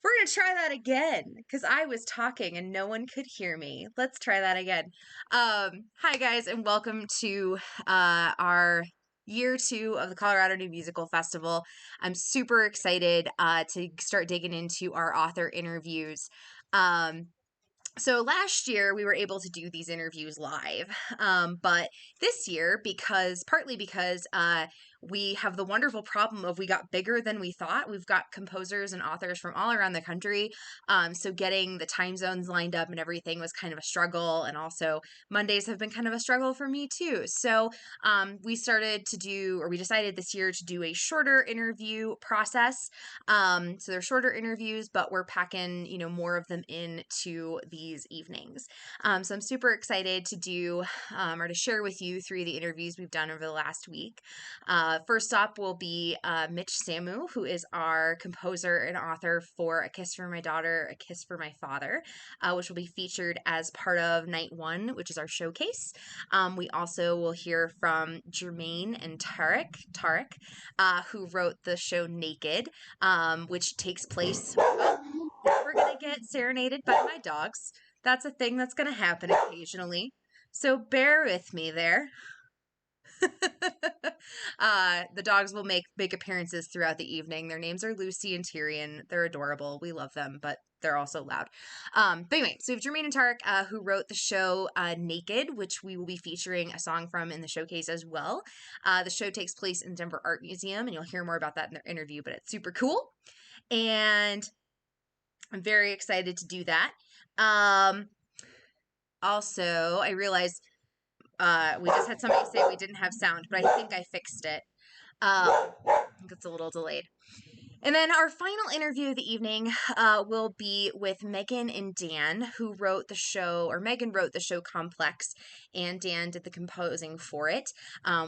We're going to try that again because I was talking and no one could hear me. Let's try that again. Hi, guys, and welcome to our year two of the Colorado New Musical Festival. I'm super excited to start digging into our author interviews. Um, so last year we were able to do these interviews live, but this year, partly because we have the wonderful problem of we got bigger than we thought. We've got composers and authors from all around the country, so getting the time zones lined up and everything was kind of a struggle, and also Mondays have been kind of a struggle for me too. So we decided this year to do a shorter interview process. So they're shorter interviews, but we're packing, more of them into these evenings. So I'm super excited to do or to share with you three of the interviews we've done over the last week. First up will be Mitch Samu, who is our composer and author for A Kiss for My Daughter, A Kiss for My Father, which will be featured as part of night one, which is our showcase. We also will hear from Germaine and Tareq, who wrote the show Naked, which takes place. Oh, we're gonna get serenaded by my dogs. That's a thing that's gonna happen occasionally. So bear with me there. The dogs will make big appearances throughout the evening. Their names are Lucy and Tyrion. They're adorable. We love them, but they're also loud. But anyway, so we have Germaine and Tareq, who wrote the show Naked, which we will be featuring a song from in the showcase as well. The show takes place in Denver Art Museum, and you'll hear more about that in their interview, but it's super cool. And I'm very excited to do that. Also, I realized we just had somebody say we didn't have sound, but I think I fixed it. I think it's a little delayed. And then our final interview of the evening will be with Megan and Dan, who wrote the show, or Megan wrote the show Complex, and Dan did the composing for it,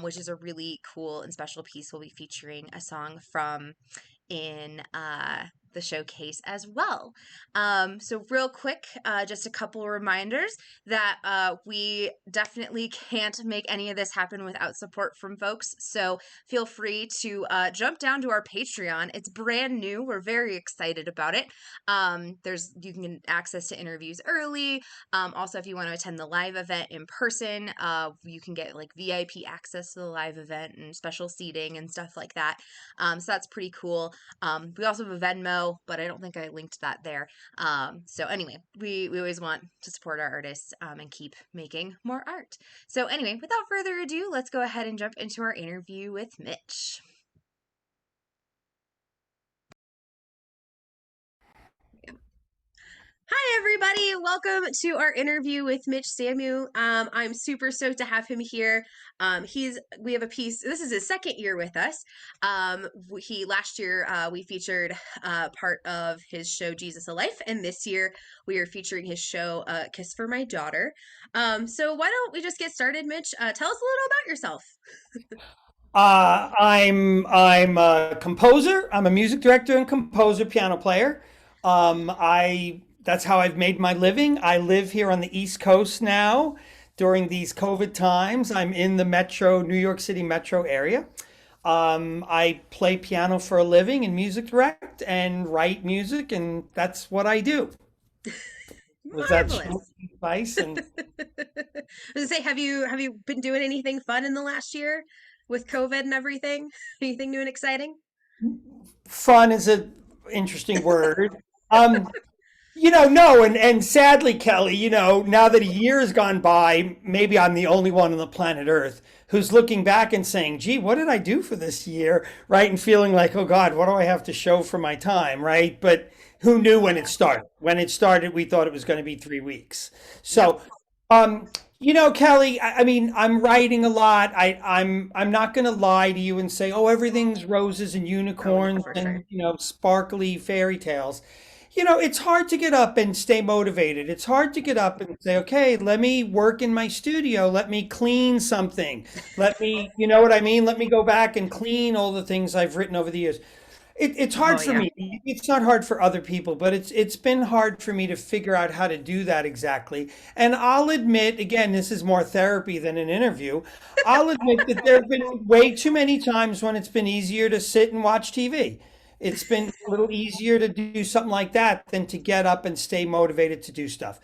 which is a really cool and special piece. We'll be featuring a song from in the showcase as well. So real quick, just a couple reminders that we definitely can't make any of this happen without support from folks. So feel free to jump down to our Patreon. It's brand new. We're very excited about it. You can get access to interviews early. Also, if you want to attend the live event in person, you can get like VIP access to the live event and special seating and stuff like that. So that's pretty cool. We also have a Venmo, but I don't think I linked that there. So anyway, we always want to support our artists and keep making more art. So anyway, without further ado, let's go ahead and jump into our interview with Mitch. Hi, everybody. Welcome to our interview with Mitch Samu. I'm super stoked to have him here. We have a piece. This is his second year with us. Last year we featured part of his show Jesus a Life, and this year we are featuring his show Kiss for My Daughter. So why don't we just get started, Mitch? Tell us a little about yourself. I'm a composer. I'm a music director and composer, piano player. I That's how I've made my living. I live here on the East Coast now. During these COVID times, I'm in the New York City metro area. I play piano for a living and music direct and write music, and that's what I do. Was that short Marvelous. and concise? And I was gonna say, have you been doing anything fun in the last year with COVID and everything? Anything new and exciting? fun is an interesting word. Um, no, and sadly, Kelly, now that a year has gone by, maybe I'm the only one on the planet Earth who's looking back and saying, gee, what did I do for this year? Right? And feeling like, oh God, what do I have to show for my time? Right? But who knew when it started? When it started, we thought it was going to be 3 weeks. Yep. So, Kelly, I mean, I'm writing a lot. I'm not going to lie to you and say, oh, everything's roses and Oh no, unicorns for and, sure. sparkly fairy tales. It's hard to get up and stay motivated. It's hard to get up and say, okay, let me work in my studio. Let me clean something. Let me, you know what I mean? Let me go back and clean all the things I've written over the years. It's Oh hard for yeah. me. It's not hard for other people, but it's been hard for me to figure out how to do that exactly. And I'll admit, again, this is more therapy than an interview. I'll admit that there have been way too many times when it's been easier to sit and watch TV. It's been a little easier to do something like that than to get up and stay motivated to do stuff.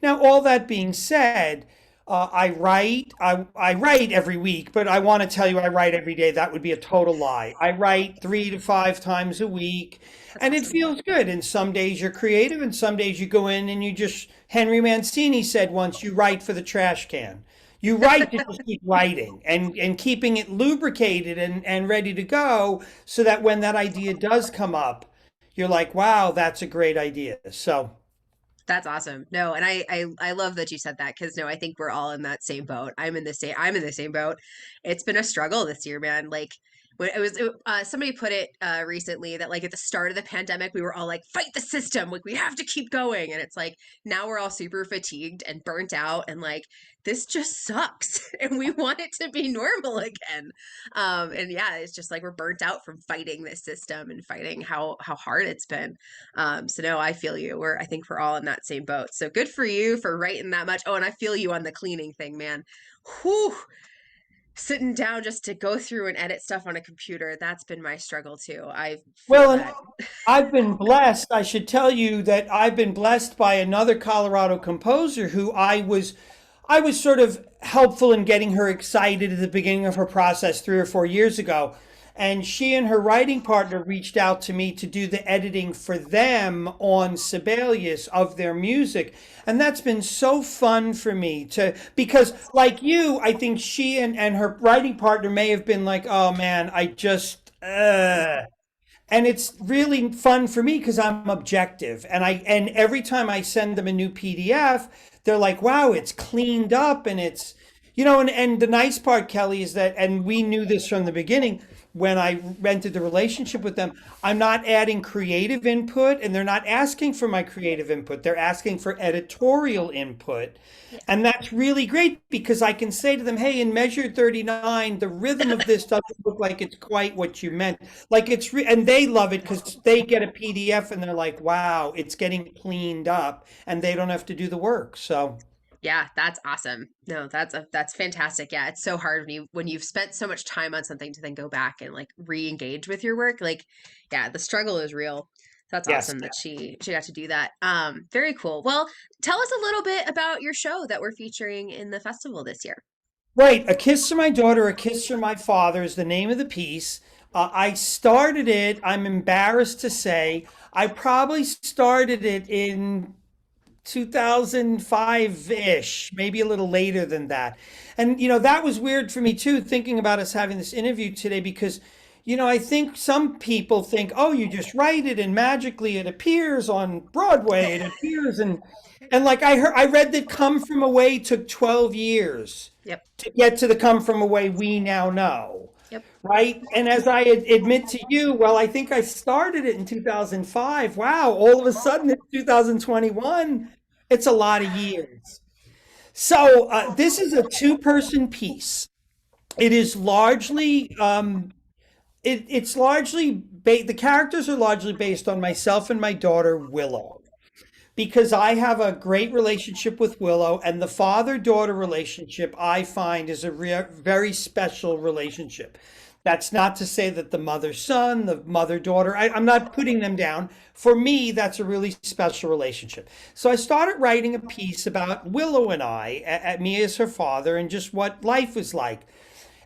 Now, all that being said, I write. I write every week, but I want to tell you I write every day. That would be a total lie. I write 3 to 5 times a week, That's and it awesome. feels good. And some days you're creative, and some days you go in and you just. Henry Mancini said once, "You write for the trash can." You write to just keep writing and keeping it lubricated and ready to go so that when that idea does come up, you're like, wow, that's a great idea. So, That's awesome. No, and I love that you said that because no, I think we're all in that same boat. I'm in the same boat. It's been a struggle this year, man. Like when somebody put it recently that like at the start of the pandemic we were all like fight the system, like we have to keep going, and it's like now we're all super fatigued and burnt out and like this just sucks and we want it to be normal again. And yeah, it's just like we're burnt out from fighting this system and fighting how hard it's been. So no, I feel you. I think we're all in that same boat. So good for you for writing that much. Oh, and I feel you on the cleaning thing, man. Whew. Sitting down just to go through and edit stuff on a computer, that's been my struggle too. I feel well, and that. I've been blessed. I should tell you that I've been blessed by another Colorado composer who I was sort of helpful in getting her excited at the beginning of her process 3 or 4 years ago. And she and her writing partner reached out to me to do the editing for them on Sibelius of their music. And that's been so fun for me to, because like you, I think she and her writing partner may have been like, oh man, I just, and it's really fun for me because I'm objective and every time I send them a new PDF, they're like, wow, it's cleaned up and it's and the nice part, Kelly, is that, and we knew this from the beginning when I rented the relationship with them, I'm not adding creative input and they're not asking for my creative input. They're asking for editorial input. And that's really great because I can say to them, hey, in measure 39, the rhythm of this doesn't look like it's quite what you meant. Like and they love it because they get a PDF and they're like, wow, it's getting cleaned up and they don't have to do the work. So, Yeah, that's awesome. No, that's fantastic. Yeah, it's so hard when you've spent so much time on something to then go back and like re-engage with your work. Like, yeah, the struggle is real. That's yes. awesome that she got to do that. Very cool. Well, tell us a little bit about your show that we're featuring in the festival this year. Right. A Kiss for My Daughter, A Kiss for My Father is the name of the piece. I started it, I'm embarrassed to say, I probably started it in 2005-ish, maybe a little later than that. And that was weird for me too, thinking about us having this interview today because I think some people think, oh, you just write it and magically it appears on Broadway, it appears and like I read that Come From Away took 12 years Yep. to get to the Come From Away we now know. Yep. Right. And as I admit to you, well, I think I started it in 2005. Wow. All of a sudden it's 2021. It's a lot of years. So this is a two-person piece. It is largely, it's largely, the characters are largely based on myself and my daughter, Willow, because I have a great relationship with Willow, and the father-daughter relationship I find is a very special relationship. That's not to say that the mother-son, the mother-daughter, I'm not putting them down. For me, that's a really special relationship. So I started writing a piece about Willow and I, at me as her father, and just what life was like.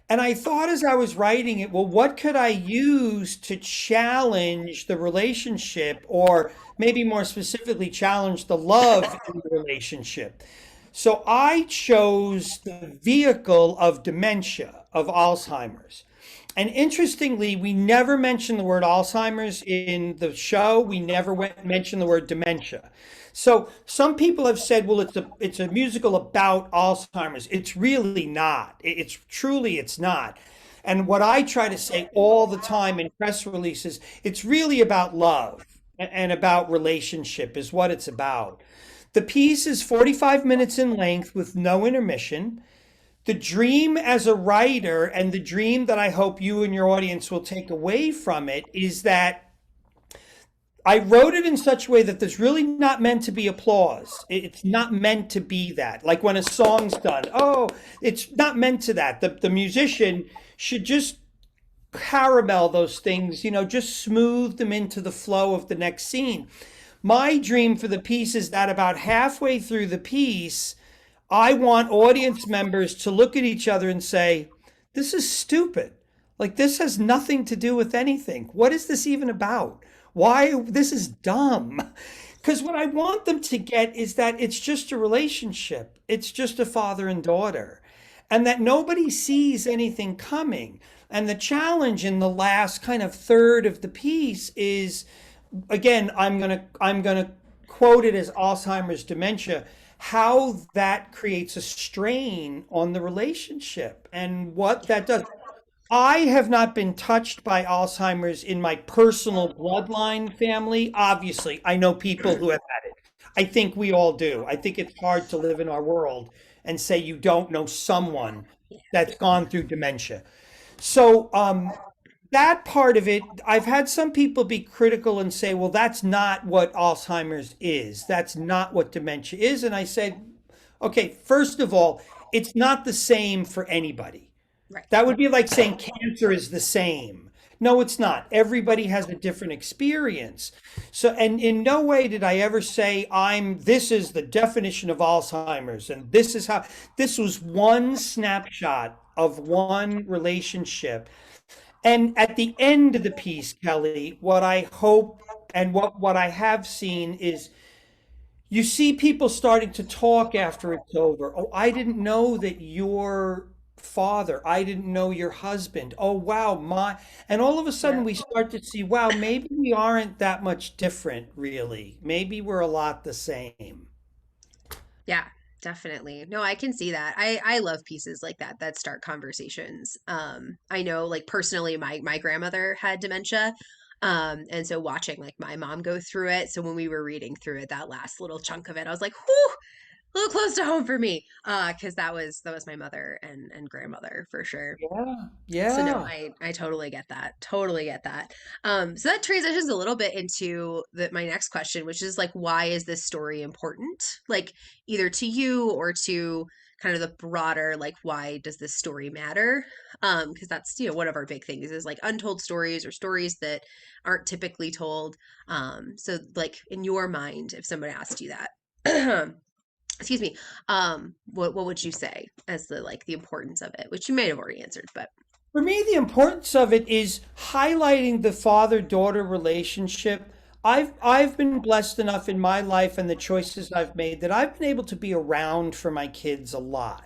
And I thought as I was writing it, well, what could I use to challenge the relationship, or maybe more specifically, challenge the love in the relationship? So I chose the vehicle of dementia, of Alzheimer's. And interestingly, we never mentioned the word Alzheimer's in the show. We never mentioned the word dementia. So some people have said, well, it's a musical about Alzheimer's. It's really not. It's not. And what I try to say all the time in press releases, it's really about love and about relationship is what it's about. The piece is 45 minutes in length with no intermission. The dream as a writer, and the dream that I hope you and your audience will take away from it, is that I wrote it in such a way that there's really not meant to be applause. It's not meant to be that. Like when a song's done, oh, it's not meant to that. The musician should just caramel those things, just smooth them into the flow of the next scene. My dream for the piece is that about halfway through the piece, I want audience members to look at each other and say, this is stupid. Like, this has nothing to do with anything. What is this even about? Why? This is dumb. Because what I want them to get is that it's just a relationship, it's just a father and daughter, and that nobody sees anything coming. And the challenge in the last kind of third of the piece is, again, I'm gonna quote it as Alzheimer's dementia, how that creates a strain on the relationship and what that does. I have not been touched by Alzheimer's in my personal bloodline family. Obviously, I know people who have had it. I think we all do. I think it's hard to live in our world and say you don't know someone that's gone through dementia. So, that part of it, I've had some people be critical and say, well, that's not what Alzheimer's is. That's not what dementia is. And I said, okay, first of all, it's not the same for anybody. Right. That would be like saying cancer is the same. No, it's not. Everybody has a different experience. So, and in no way did I ever say this is the definition of Alzheimer's and this is how, this was one snapshot of one relationship. And at the end of the piece, Kelly, what I hope and what I have seen is you see people starting to talk after it's over. Oh, I didn't know that your father, I didn't know your husband. Oh, wow, and all of a sudden Yeah. we start to see, wow, maybe we aren't that much different, really. Maybe we're a lot the same. Yeah, definitely. No, I can see that. I love pieces like that that start conversations. I know like personally my grandmother had dementia. And so watching like my mom go through it. So when we were reading through it, that last little chunk of it, I was like, whew, a little close to home for me. Because that was my mother and grandmother for sure. Yeah, So no, yeah. I totally get that. Totally get that. So that transitions a little bit into my next question, which is like, why is this story important? Like either to you or to kind of the broader, like, why does this story matter? Because that's, one of our big things is like untold stories or stories that aren't typically told. So like in your mind, if somebody asked you that, excuse me, what would you say as the importance of it, which you may have already answered, but For me, the importance of it is highlighting the father-daughter relationship. I've been blessed enough in my life and the choices I've made that I've been able to be around for my kids a lot.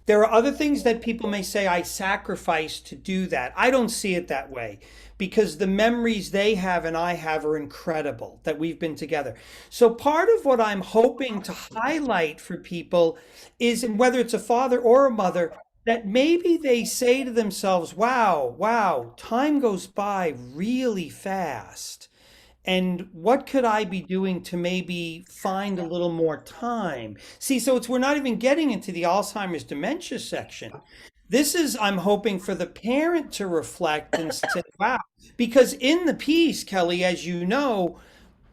There are other things that people may say I sacrificed to do that. I don't see it that way because the memories they have and I have are incredible that we've been together. So part of what I'm hoping to highlight for people is, and whether it's a father or a mother, that maybe they say to themselves, wow, wow, time goes by really fast. And what could I be doing to maybe find a little more time? See, so we're not even getting into the Alzheimer's dementia section. This is, I'm hoping for the parent to reflect and say, wow, because in the piece, Kelly, as you know,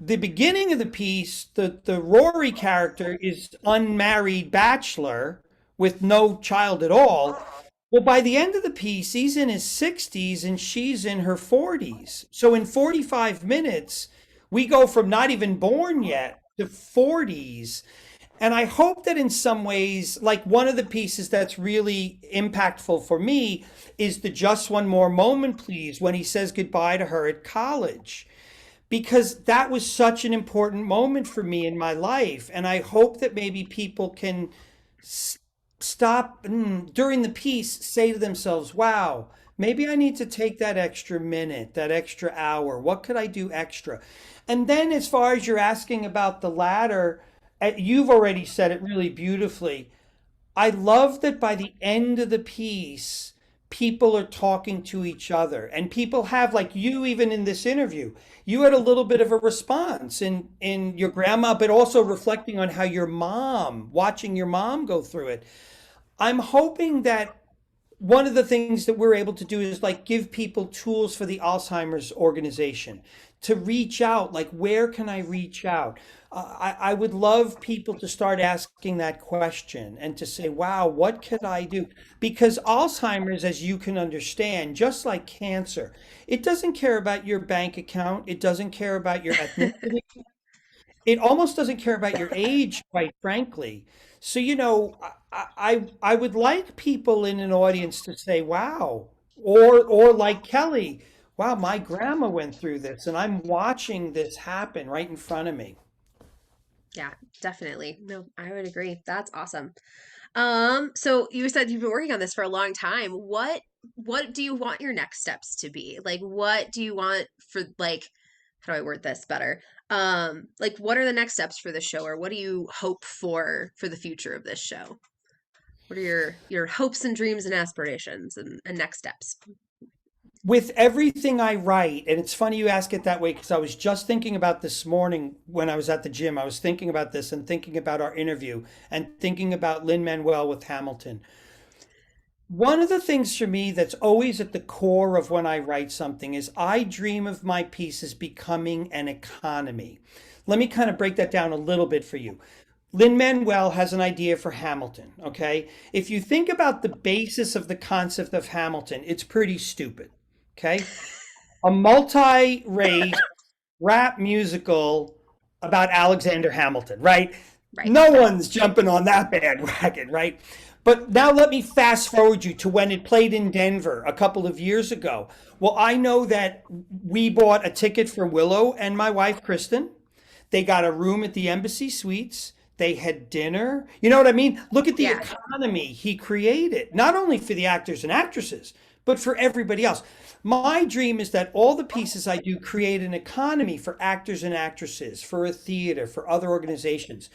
the beginning of the piece, the Rory character is unmarried bachelor with no child at all. Well, by the end of the piece, he's in his 60s and she's in her 40s. So in 45 minutes, we go from not even born yet to 40s. And I hope that in some ways, like one of the pieces that's really impactful for me is the Just One More Moment, Please, when he says goodbye to her at college because that was such an important moment for me in my life. And I hope that maybe people can s- stop during the piece, say to themselves, wow, maybe I need to take that extra minute, that extra hour. What could I do extra? And then, as far as you're asking about the latter, you've already said it really beautifully. I love that by the end of the piece, people are talking to each other and people have, like you, even in this interview, you had a little bit of a response in your grandma, but also reflecting on how your mom, watching your mom go through it. I'm hoping that one of the things that we're able to do is like give people tools for the Alzheimer's organization to reach out. Like, where can I reach out? I would love people to start asking that question and to say, wow, what could I do? Because Alzheimer's, as you can understand, just like cancer, it doesn't care about your bank account. It doesn't care about your ethnicity. It almost doesn't care about your age, quite frankly. So, I would like people in an audience to say, wow, or like Kelly, wow, my grandma went through this and I'm watching this happen right in front of me. Yeah, definitely. No, I would agree. That's awesome. So you said you've been working on this for a long time. What do you want your next steps to be? Like what do you want for like how do I word this better? Like what are the next steps for the show or what do you hope for the future of this show? What are your hopes and dreams and aspirations and next steps? With everything I write, and it's funny you ask it that way because I was just thinking about this morning when I was at the gym. I was thinking about this and thinking about our interview and thinking about Lin-Manuel with Hamilton. One of the things for me that's always at the core of when I write something is I dream of my pieces becoming an economy. Let me kind of break that down a little bit for you. Lin-Manuel has an idea for Hamilton, okay? If you think about the basis of the concept of Hamilton, it's pretty stupid, okay? A multi-race rap musical about Alexander Hamilton, right? Right. No one's jumping on that bandwagon, right? But now let me fast forward you to when it played in Denver a couple of years ago. Well, I know that we bought a ticket for Willow and my wife, Kristen. They got a room at the Embassy Suites. They had dinner. You know what I mean? Look at the Yeah. economy he created, not only for the actors and actresses, but for everybody else. My dream is that all the pieces I do create an economy for actors and actresses, for a theater, for other organizations.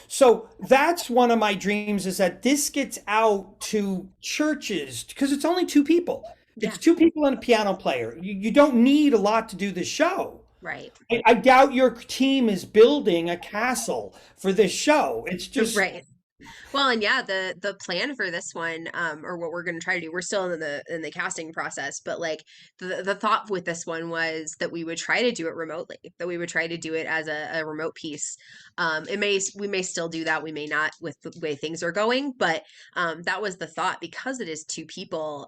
So that's one of my dreams is that this gets out to churches because it's only two people. It's Yeah. two people and a piano player. You don't need a lot to do the show. Right. I doubt your team is building a castle for this show. It's just, Right. Well, and yeah, the plan for this one, or what we're going to try to do, we're still in the casting process, but like the thought with this one was that we would try to do it remotely, that we would try to do it as a remote piece. We may still do that, we may not with the way things are going, but that was the thought because it is two people.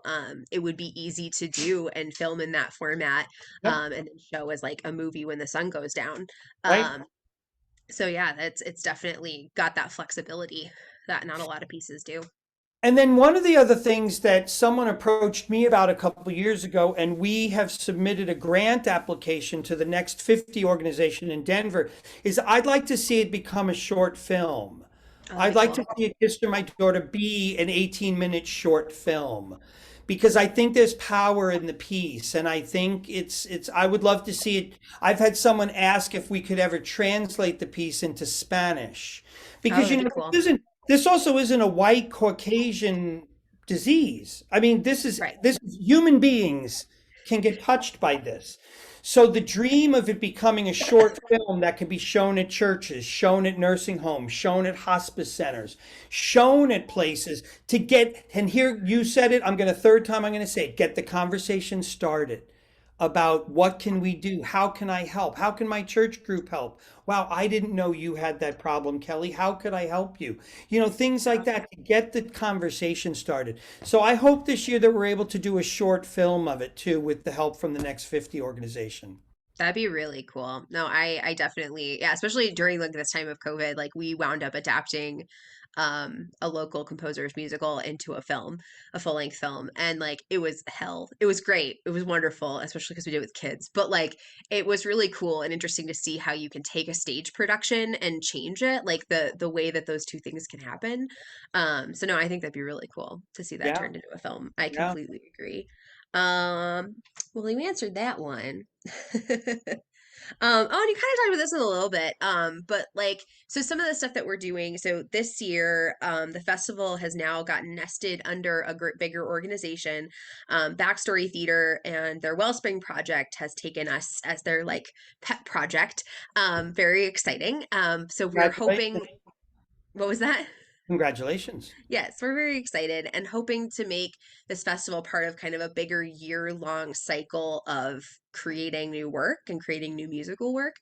It would be easy to do and film in that format, yep, and then show as like a movie when the sun goes down. right? Um, so yeah, it's definitely got that flexibility that not a lot of pieces do. And then one of the other things that someone approached me about a couple of years ago, and we have submitted a grant application to the Next 50 organization in Denver, is I'd like to see it become a short film. Oh, that'd I'd be like to cool. see A Kiss to My Daughter be an 18-minute short film because I think there's power in the piece and I think it's I would love to see it. I've had someone ask if we could ever translate the piece into Spanish Oh, because that'd be cool. this also isn't a white Caucasian disease. I mean, Right. this is human beings can get touched by this. So the dream of it becoming a short film that could be shown at churches, shown at nursing homes, shown at hospice centers, shown at places to get, and here you said it, I'm going to third time I'm going to say it, get the conversation started about what can we do? How can I help? How can my church group help? Wow, I didn't know you had that problem, Kelly. How could I help you? Things like that to get the conversation started. So I hope this year that we're able to do a short film of it too with the help from the Next 50 organization. That'd be really cool. No, I definitely, yeah, especially during like this time of COVID, like we wound up adapting a local composer's musical into a film, a full-length film. And like it was hell. It was great. It was wonderful, especially because we did it with kids. But like it was really cool and interesting to see how you can take a stage production and change it, like the way that those two things can happen. So no, I think that'd be really cool to see that Yeah, turned into a film. I yeah. completely agree. Um, well, you answered that one. Oh, and you kind of talked about this in a little bit. But like, so some of the stuff that we're doing, so this year, the festival has now gotten nested under a bigger organization. Backstory Theater and their Wellspring project has taken us as their like pet project. Very exciting. So we're hoping, Congratulations. what was that? Congratulations. Yes, we're very excited and hoping to make this festival part of kind of a bigger year-long cycle of creating new work and creating new musical work.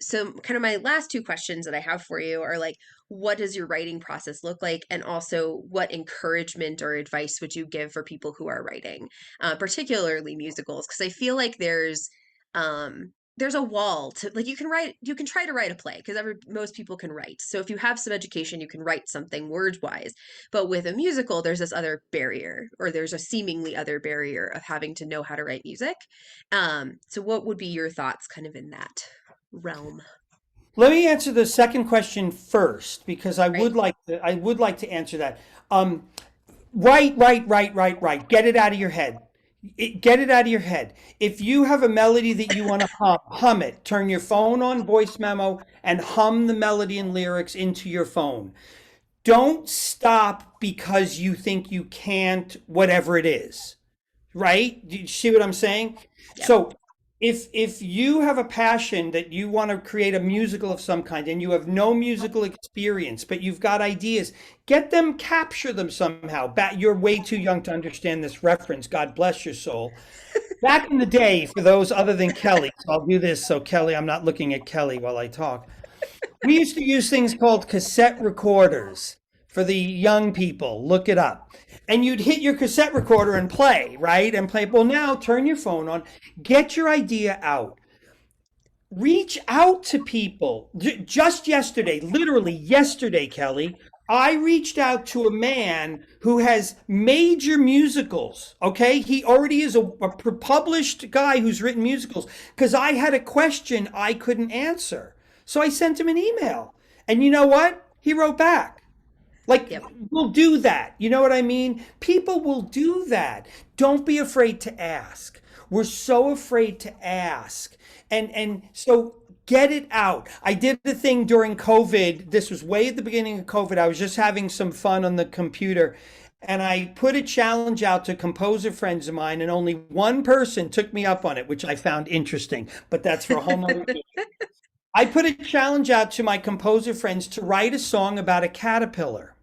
So kind of my last two questions that I have for you are like, what does your writing process look like? And also, what encouragement or advice would you give for people who are writing, particularly musicals? Because I feel like there's a wall to like you can try to write a play because most people can write, so if you have some education you can write something word wise, but with a musical there's this other barrier, or there's a seemingly other barrier of having to know how to write music. So what would be your thoughts kind of in that realm? Let me answer the second question first because Right. I would like to answer that. Um, right. Get it out of your head. Get it out of your head. If you have a melody that you want to hum it. Turn your phone on voice memo and hum the melody and lyrics into your phone. Don't stop because you think you can't, whatever it is. Right? Do you see what I'm saying? Yep. So if you have a passion that you want to create a musical of some kind and you have no musical experience, but you've got ideas, get them, capture them somehow. You're way too young to understand this reference. God bless your soul. Back in the day, for those other than Kelly, so I'll do this so Kelly, I'm not looking at Kelly while I talk. We used to use things called cassette recorders for the young people. Look it up. And you'd hit your cassette recorder and play, right? And play. Well, now turn your phone on, get your idea out, reach out to people. Just yesterday, literally yesterday, Kelly, I reached out to a man who has major musicals. Okay. He already is a published guy who's written musicals because I had a question I couldn't answer. So I sent him an email. And you know what? He wrote back. Like, Yep. we'll do that. You know what I mean? People will do that. Don't be afraid to ask. We're so afraid to ask. And so get it out. I did the thing during COVID. This was way at the beginning of COVID. I was just having some fun on the computer. And I put a challenge out to composer friends of mine, and only one person took me up on it, which I found interesting. But that's for a whole nother. I put a challenge out to my composer friends to write a song about a caterpillar.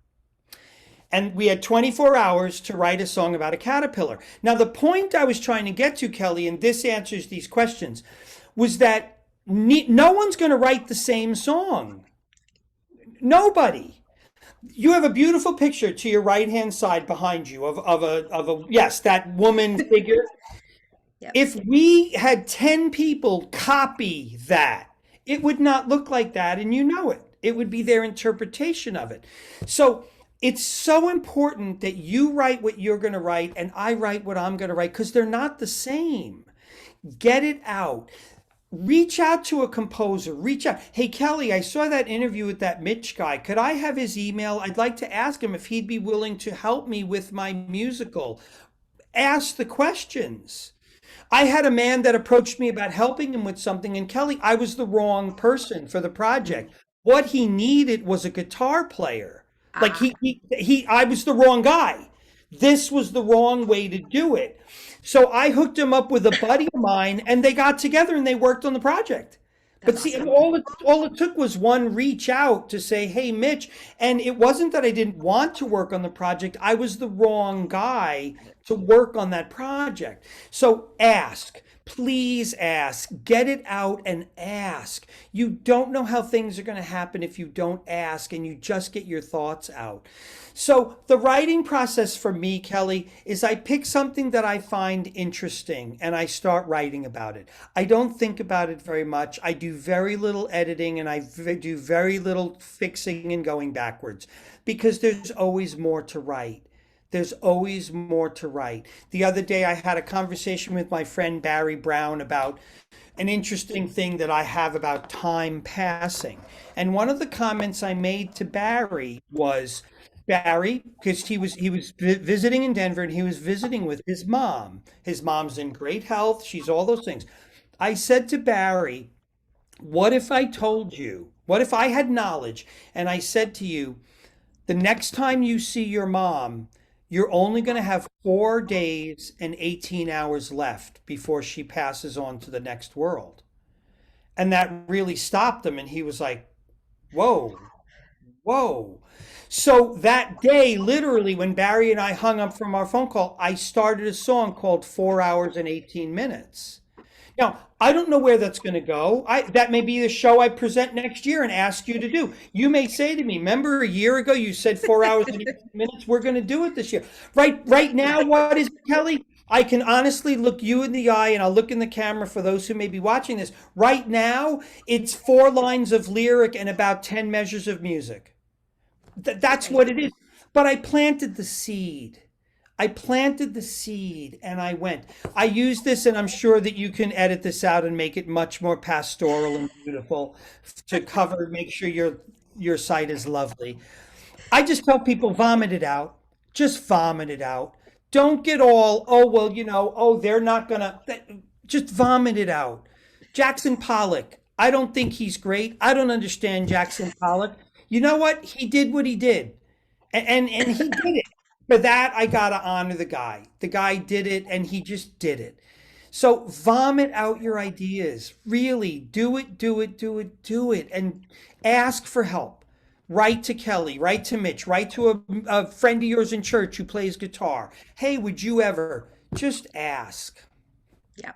And we had 24 hours to write a song about a caterpillar. Now, the point I was trying to get to, Kelly, and this answers these questions, was that no one's going to write the same song. Nobody. You have a beautiful picture to your right hand side behind you of a yes, that woman figure. Yep. If we had 10 people copy that, it would not look like that, and you know it. It would be their interpretation of it. So it's so important that you write what you're going to write and I write what I'm going to write because they're not the same. Get it out. Reach out to a composer. Reach out. Hey, Kelly, I saw that interview with that Mitch guy. Could I have his email? I'd like to ask him if he'd be willing to help me with my musical. Ask the questions. I had a man that approached me about helping him with something, and Kelly, I was the wrong person for the Mm. project. What he needed was a guitar player. Like Ah, I was the wrong guy. This was the wrong way to do it. So I hooked him up with a buddy of mine, and they got together and they worked on the project. that's But see, awesome. all it took was one reach out to say, "Hey, Mitch," and it wasn't that I didn't want to work on the project. I was the wrong guy to work on that project. So ask, please ask, get it out and ask. You don't know how things are going to happen if you don't ask and you just get your thoughts out. So the writing process for me, Kelly, is I pick something that I find interesting and I start writing about it. I don't think about it very much. I do very little editing and do very little fixing and going backwards because there's always more to write. There's always more to write. The other day, I had a conversation with my friend Barry Brown about an interesting thing that I have about time passing. And one of the comments I made to Barry was, Barry, because he was visiting in Denver and he was visiting with his mom. His mom's in great health. She's all those things. I said to Barry, what if I told you, what if I had knowledge and I said to you, the next time you see your mom, you're only going to have 4 days and 18 hours left before she passes on to the next world. And that really stopped him. And he was like, whoa, Whoa. So that day, literally, when Barry and I hung up from our phone call, I started a song called 4 Hours and 18 Minutes. Now, I don't know where that's going to go. That may be the show I present next year and ask you to do. You may say to me, remember a year ago you said 4 hours and 18 minutes? We're going to do it this year. Right now, what is it, Kelly? I can honestly look you in the eye and I'll look in the camera for those who may be watching this. Right now, it's 4 lines of lyric and about 10 measures of music. That's Okay. what it is. But I planted the seed. I planted the seed and I went. I use this, and I'm sure that you can edit this out and make it much more pastoral and beautiful to cover, make sure your site is lovely. I just tell people vomit it out. Just vomit it out. Don't get all, oh, well, oh, they're not gonna, just vomit it out. Jackson Pollock, I don't think he's great. I don't understand Jackson Pollock. You know what? He did what he did. And he did it. For that, I gotta honor the guy. The guy did it and he just did it. So vomit out your ideas. Really, do it, do it, do it, do it. And ask for help. Write to Kelly, write to Mitch, write to a friend of yours in church who plays guitar. Hey, would you ever? Just ask. Yeah.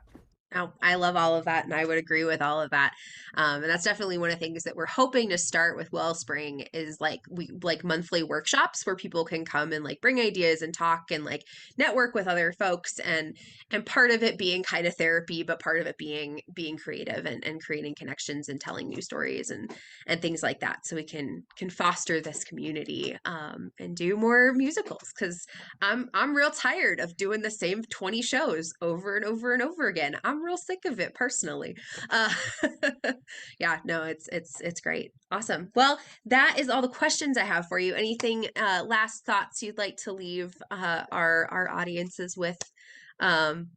Oh, I love all of that, and I would agree with all of that. And that's definitely one of the things that we're hoping to start with Wellspring is like we like monthly workshops where people can come and like bring ideas and talk and like network with other folks, and part of it being kind of therapy, but part of it being creative and creating connections and telling new stories and things like that, so we can foster this community and do more musicals because I'm real tired of doing the same 20 shows over and over and over again. I'm real sick of it personally. Uh, yeah, no, it's great. Awesome. Well, that is all the questions I have for you. Anything last thoughts you'd like to leave our audiences with? Um,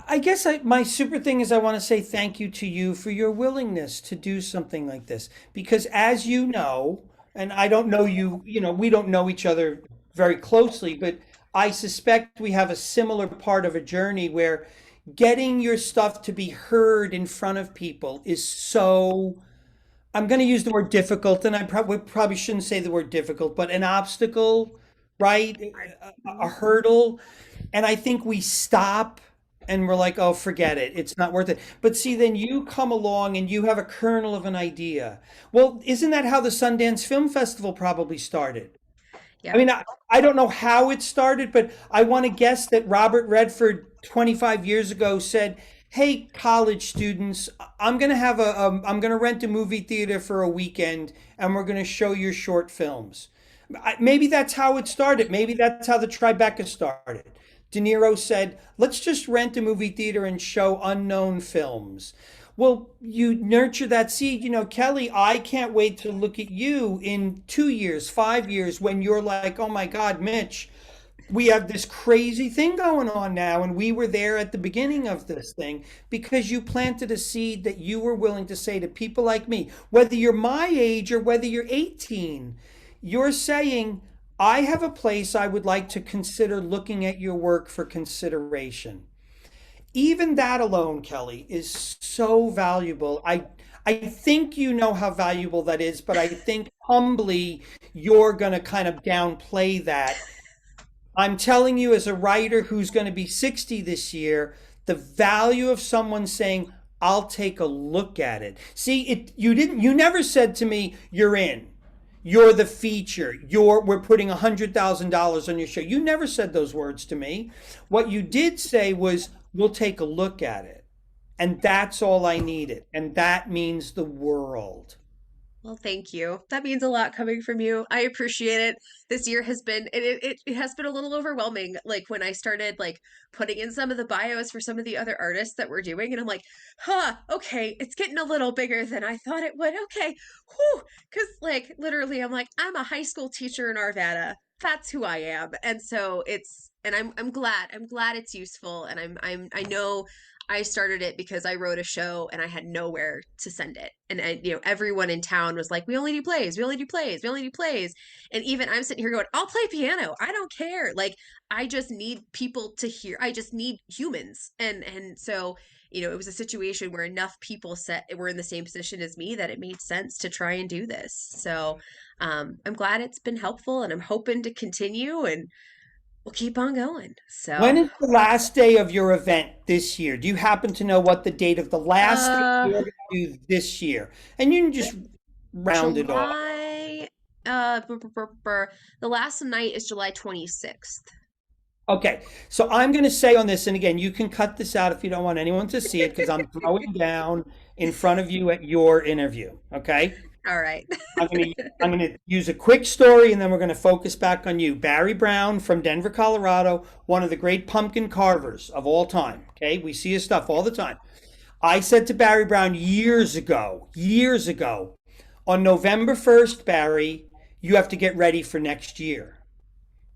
I guess my super thing is I want to say thank you to you for your willingness to do something like this. Because as you know, and I don't know you, we don't know each other very closely, but I suspect we have a similar part of a journey where getting your stuff to be heard in front of people is so, I'm going to use the word difficult, and I probably shouldn't say the word difficult, but an obstacle, right? A hurdle. And I think we stop and we're like, oh, forget it. It's not worth it. But see, then you come along and you have a kernel of an idea. Well, isn't that how the Sundance Film Festival probably started? I yeah. mean, I don't know how it started, but I want to guess that Robert Redford 25 years ago said, "Hey, college students, I'm going to rent a movie theater for a weekend, and we're going to show your short films." Maybe that's how it started. Maybe that's how the Tribeca started. De Niro said, "Let's just rent a movie theater and show unknown films." Well, you nurture that seed. Kelly, I can't wait to look at you in 2 years, 5 years, when you're like, oh my God, Mitch, we have this crazy thing going on now. And we were there at the beginning of this thing because you planted a seed that you were willing to say to people like me, whether you're my age or whether you're 18, you're saying, I have a place I would like to consider looking at your work for consideration. Even that alone, Kelly, is so valuable. I think you know how valuable that is, but I think humbly you're going to kind of downplay that. I'm telling you, as a writer who's going to be 60 this year, the value of someone saying, I'll take a look at it. See, you never said to me, you're in. You're the feature. We're putting $100,000 on your show. You never said those words to me. What you did say was, we'll take a look at it. And that's all I needed. And that means the world. Well, thank you. That means a lot coming from you. I appreciate it. This year has been it has been a little overwhelming. Like when I started like putting in some of the bios for some of the other artists that we're doing, and I'm like, huh, okay, it's getting a little bigger than I thought it would. Okay, whew. Because like literally, I'm like, I'm a high school teacher in Arvada. That's who I am. And so and I'm glad it's useful, and I know I started it because I wrote a show and I had nowhere to send it. And everyone in town was like, "We only do plays. We only do plays. We only do plays." And even I'm sitting here going, "I'll play piano. I don't care." Like I just need people to hear. I just need humans. And so, it was a situation where enough people were in the same position as me that it made sense to try and do this. So, I'm glad it's been helpful, and I'm hoping to continue, and we'll keep on going. When So, is the last day of your event this year? Do you happen to know what the date of the last thing uh, you're going to do this year? And you can just round it off. July, the last night is July 26th. Okay, so I'm going to say on this, and again, you can cut this out if you don't want anyone to see it, because I'm throwing down in front of you at your interview. Okay, All right. I'm going to use a quick story, and then we're going to focus back on you, Barry Brown from Denver, Colorado, one of the great pumpkin carvers of all time. Okay, we see his stuff all the time. I said to Barry Brown years ago, on November 1st, Barry, you have to get ready for next year,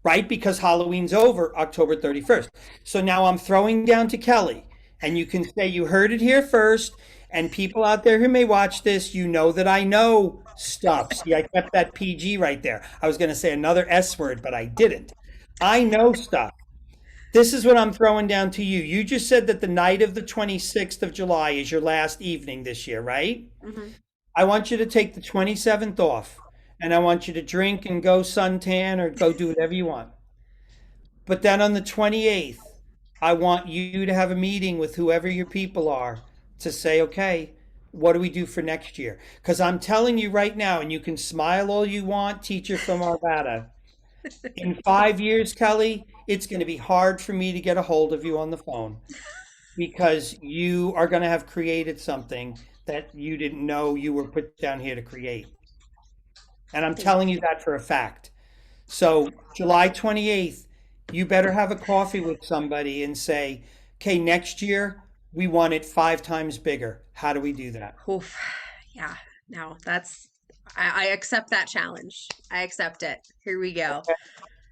right? Because Halloween's over October 31st. So now I'm throwing down to Kelly, and you can say you heard it here first. And people out there who may watch this, you know that I know stuff. See, I kept that PG right there. I was going to say another S word, but I didn't. I know stuff. This is what I'm throwing down to you. You just said that the night of the 26th of July is your last evening this year, right? Hmm. I want you to take the 27th off, and I want you to drink and go suntan or go do whatever you want. But then on the 28th, I want you to have a meeting with whoever your people are to say, okay, what do we do for next year? Because I'm telling you right now, and you can smile all you want, teacher from Arvada, in 5 years, Kelly, it's going to be hard for me to get a hold of you on the phone because you are going to have created something that you didn't know you were put down here to create. And I'm Thank telling you you. that for a fact. So, July 28th, you better have a coffee with somebody and say, okay, next year we want it 5 times bigger. How do we do that? Oof. Yeah. No, I accept that challenge. I accept it. Here we go.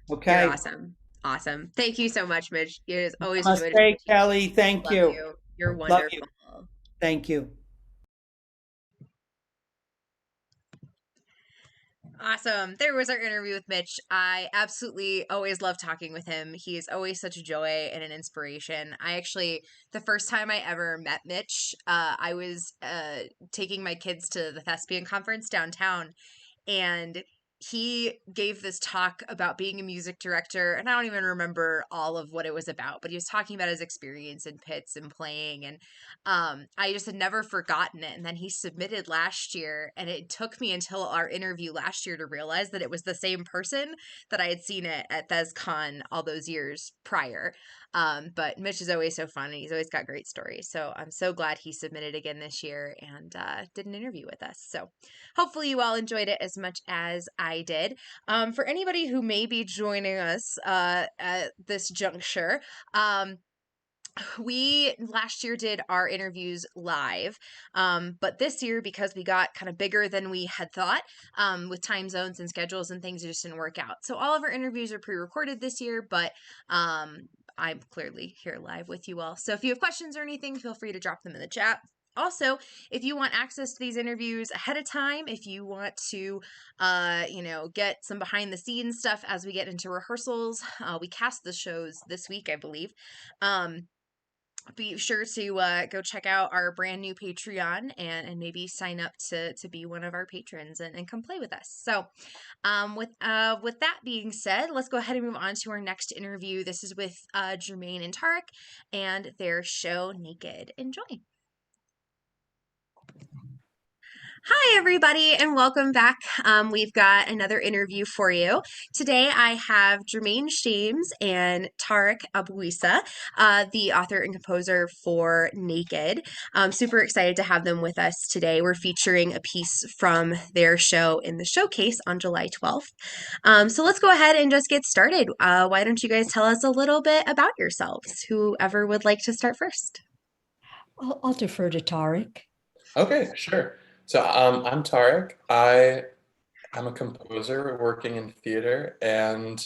You're Okay. awesome. Awesome. Thank you so much, Mitch. It is always a joy to Namaste, speak to you. Kelly. Thank Love you. you. You're Love you. wonderful. Thank you. Awesome. There was our interview with Mitch. I absolutely always love talking with him. He is always such a joy and an inspiration. The first time I ever met Mitch, I was taking my kids to the thespian conference downtown, and he gave this talk about being a music director, and I don't even remember all of what it was about, but he was talking about his experience in pits and playing, and I just had never forgotten it. And then he submitted last year, and it took me until our interview last year to realize that it was the same person that I had seen it at ThesCon all those years prior. But Mitch is always so fun, and he's always got great stories. So I'm so glad he submitted again this year and did an interview with us. So hopefully you all enjoyed it as much as I did. For anybody who may be joining us at this juncture, we last year did our interviews live, but this year, because we got kind of bigger than we had thought, with time zones and schedules and things, it just didn't work out. So all of our interviews are pre-recorded this year, but I'm clearly here live with you all. So if you have questions or anything, feel free to drop them in the chat. Also, if you want access to these interviews ahead of time, if you want to get some behind the scenes stuff as we get into rehearsals, we cast the shows this week, I believe. Be sure to go check out our brand new Patreon, and maybe sign up to be one of our patrons, and come play with us. So with that being said, let's go ahead and move on to our next interview. This is with Germaine and Tareq and their show Naked. Enjoy. Hi, everybody, and welcome back. We've got another interview for you. Today, I have Germaine Shames and Tareq Abuissa, the author and composer for Naked. I'm super excited to have them with us today. We're featuring a piece from their show in the showcase on July 12th. So let's go ahead and just get started. Why don't you guys tell us a little bit about yourselves? Whoever would like to start first. I'll defer to Tareq. Okay, sure. So I'm Tareq. I'm a composer working in theater, and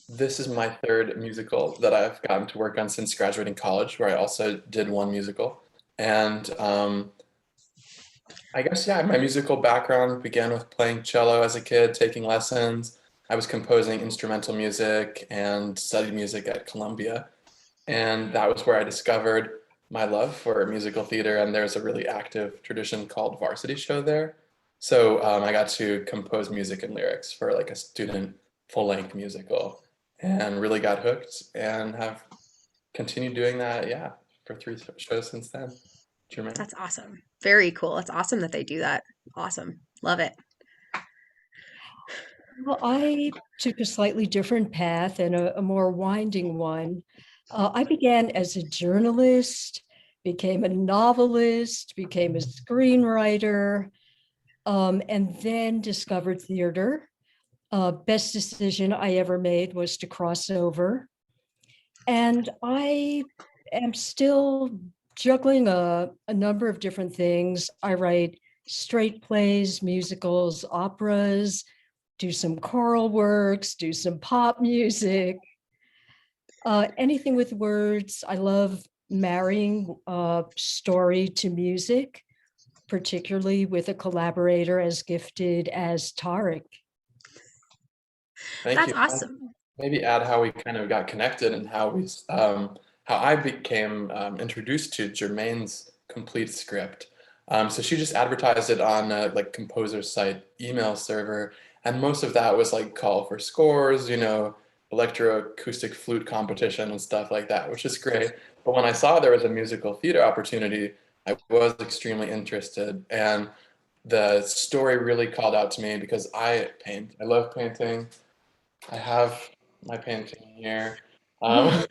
This is my third musical that I've gotten to work on since graduating college, where I also did one musical. And I guess, yeah, my musical background began with playing cello as a kid, taking lessons. I was composing instrumental music and studied music at Columbia. And that was where I discovered my love for musical theater. And there's a really active tradition called Varsity Show there. So I got to compose music and lyrics for like a student full-length musical and really got hooked and have continued doing that, yeah, for three shows since then. Germaine? That's awesome. Very cool. It's awesome that they do that. Awesome. Love it. Well, I took a slightly different path and a more winding one. I began as a journalist, became a novelist, became a screenwriter, and then discovered theater. Best decision I ever made was to cross over. And I am still juggling a number of different things. I write straight plays, musicals, operas, do some choral works, do some pop music, anything with words. I love marrying story to music, particularly with a collaborator as gifted as Tareq. Thank That's you. awesome. Maybe add how we kind of got connected and how I became introduced to Germaine's complete script. So she just advertised it on like composer's site email server, and most of that was like call for scores, electroacoustic flute competition and stuff like that, which is great. But when I saw there was a musical theater opportunity, I was extremely interested, and the story really called out to me because I paint. I love painting. I have my painting here. Um,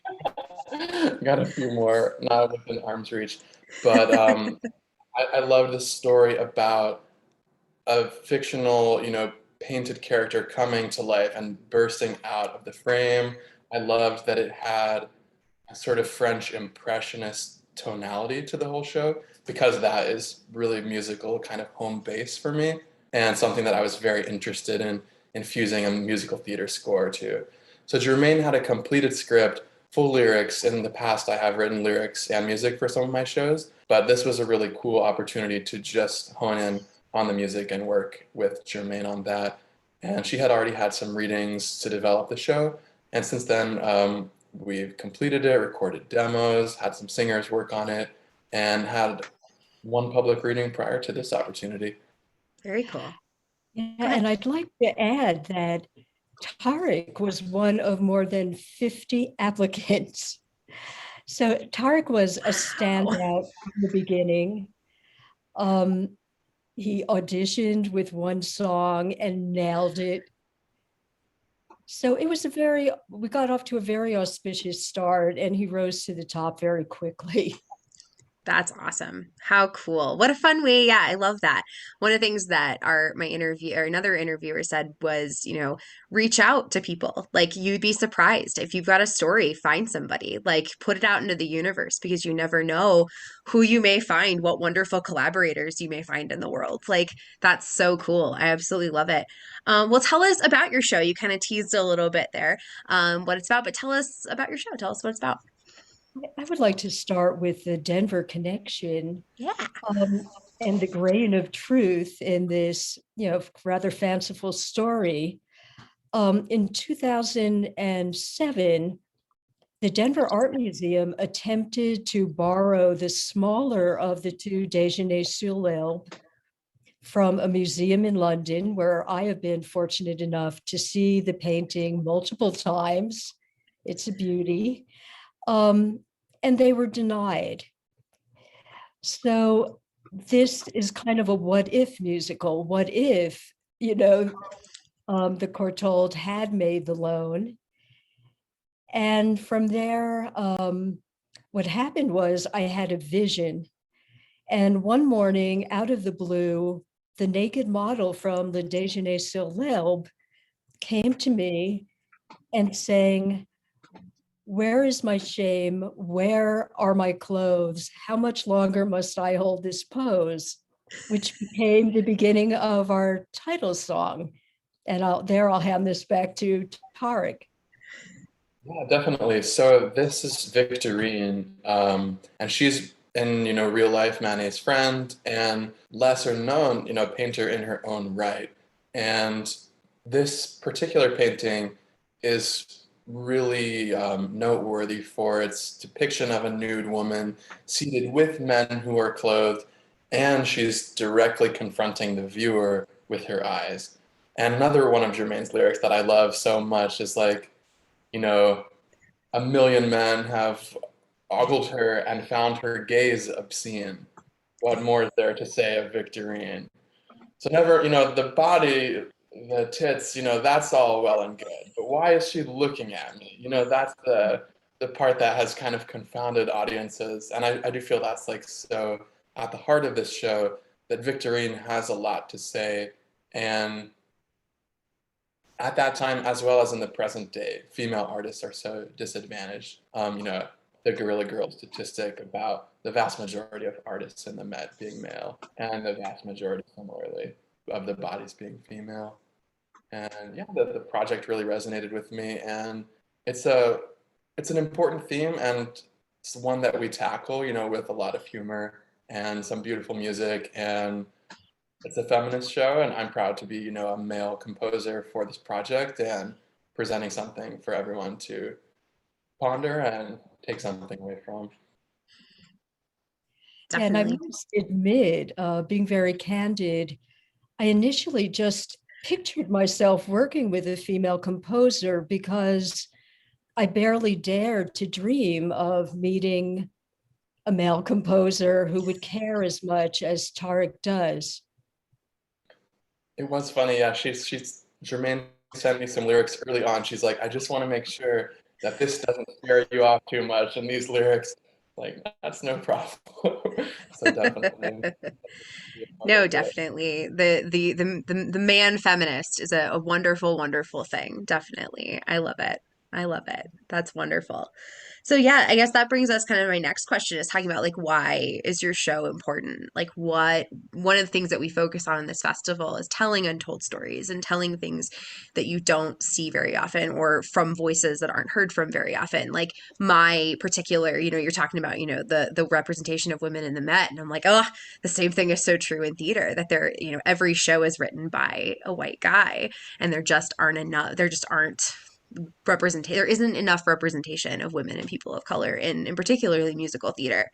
got a few more, not within arm's reach, but I love this story about a fictional, painted character coming to life and bursting out of the frame. I loved that it had a sort of French impressionist tonality to the whole show because that is really musical kind of home base for me and something that I was very interested in infusing a musical theater score to. So Germaine had a completed script, full lyrics. In the past, I have written lyrics and music for some of my shows, but this was a really cool opportunity to just hone in on the music and work with Germaine on that. And she had already had some readings to develop the show. And since then, we've completed it, recorded demos, had some singers work on it, and had one public reading prior to this opportunity. Very cool. Yeah, Go ahead. and I'd like to add that Tareq was one of more than 50 applicants. So Tareq was a Wow. standout from the beginning. Um, he auditioned with one song and nailed it. So it was we got off to a very auspicious start, and he rose to the top very quickly. That's awesome. How cool. What a fun way. Yeah, I love that. One of the things that my interview or another interviewer said was, reach out to people. Like you'd be surprised if you've got a story, find somebody, like put it out into the universe because you never know who you may find, what wonderful collaborators you may find in the world. Like that's so cool. I absolutely love it. Well, tell us about your show. You kind of teased a little bit there, what it's about, but tell us about your show. Tell us what it's about. I would like to start with the Denver connection, Yeah. um, and the grain of truth in this, rather fanciful story. In 2007, the Denver Art Museum attempted to borrow the smaller of the two Déjeuner sur l'Aile from a museum in London, where I have been fortunate enough to see the painting multiple times. It's a beauty. Um, and they were denied. So this is kind of a what if musical. What if, the Courtauld had made the loan? And from there, what happened was I had a vision. And one morning, out of the blue, the naked model from the Déjeuner sur l'Aube came to me and saying, "Where is my shame? Where are my clothes? How much longer must I hold this pose?" Which became the beginning of our title song. And I'll hand this back to Tareq. Yeah, definitely. So this is Victorine, and she's in, real life Manet's friend and lesser known, painter in her own right. And this particular painting is really noteworthy for its depiction of a nude woman seated with men who are clothed, and she's directly confronting the viewer with her eyes. And another one of Germaine's lyrics that I love so much is like, you know, a million men have ogled her and found her gaze obscene. What more is there to say of Victorine? So never, the body, the tits, that's all well and good. But why is she looking at me? That's the part that has kind of confounded audiences. And I do feel that's like so at the heart of this show that Victorine has a lot to say. And at that time, as well as in the present day, female artists are so disadvantaged. The Gorilla Girl statistic about the vast majority of artists in the Met being male, and the vast majority, similarly, of the bodies being female. And yeah, the project really resonated with me, and it's a it's an important theme, and it's one that we tackle, with a lot of humor and some beautiful music, and it's a feminist show, and I'm proud to be, a male composer for this project and presenting something for everyone to ponder and take something away from. Yeah, and I Definitely. must admit, being very candid, I initially just pictured myself working with a female composer because I barely dared to dream of meeting a male composer who would care as much as Tareq does. It was funny, yeah. She's Germaine sent me some lyrics early on. She's like, I just want to make sure that this doesn't scare you off too much. And these lyrics, like, that's no problem. So definitely. No, definitely. The man feminist is a wonderful, wonderful thing. Definitely. I love it. I love it. That's wonderful. So yeah, I guess that brings us kind of my next question is talking about like why is your show important? Like what one of the things that we focus on in this festival is telling untold stories and telling things that you don't see very often or from voices that aren't heard from very often. Like my particular, you're talking about, the representation of women in the Met and I'm like, oh, the same thing is so true in theater that every show is written by a white guy and there just aren't there isn't enough representation of women and people of color in particularly musical theater,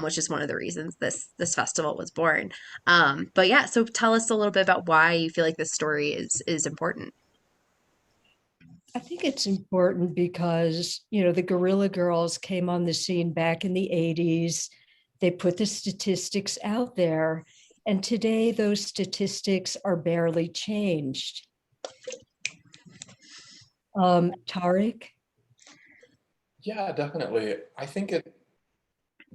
which is one of the reasons this festival was born. But yeah, so tell us a little bit about why you feel like this story is important. I think it's important because, the Guerrilla Girls came on the scene back in the 80s. They put the statistics out there, and today those statistics are barely changed. Tareq? Yeah, definitely. I think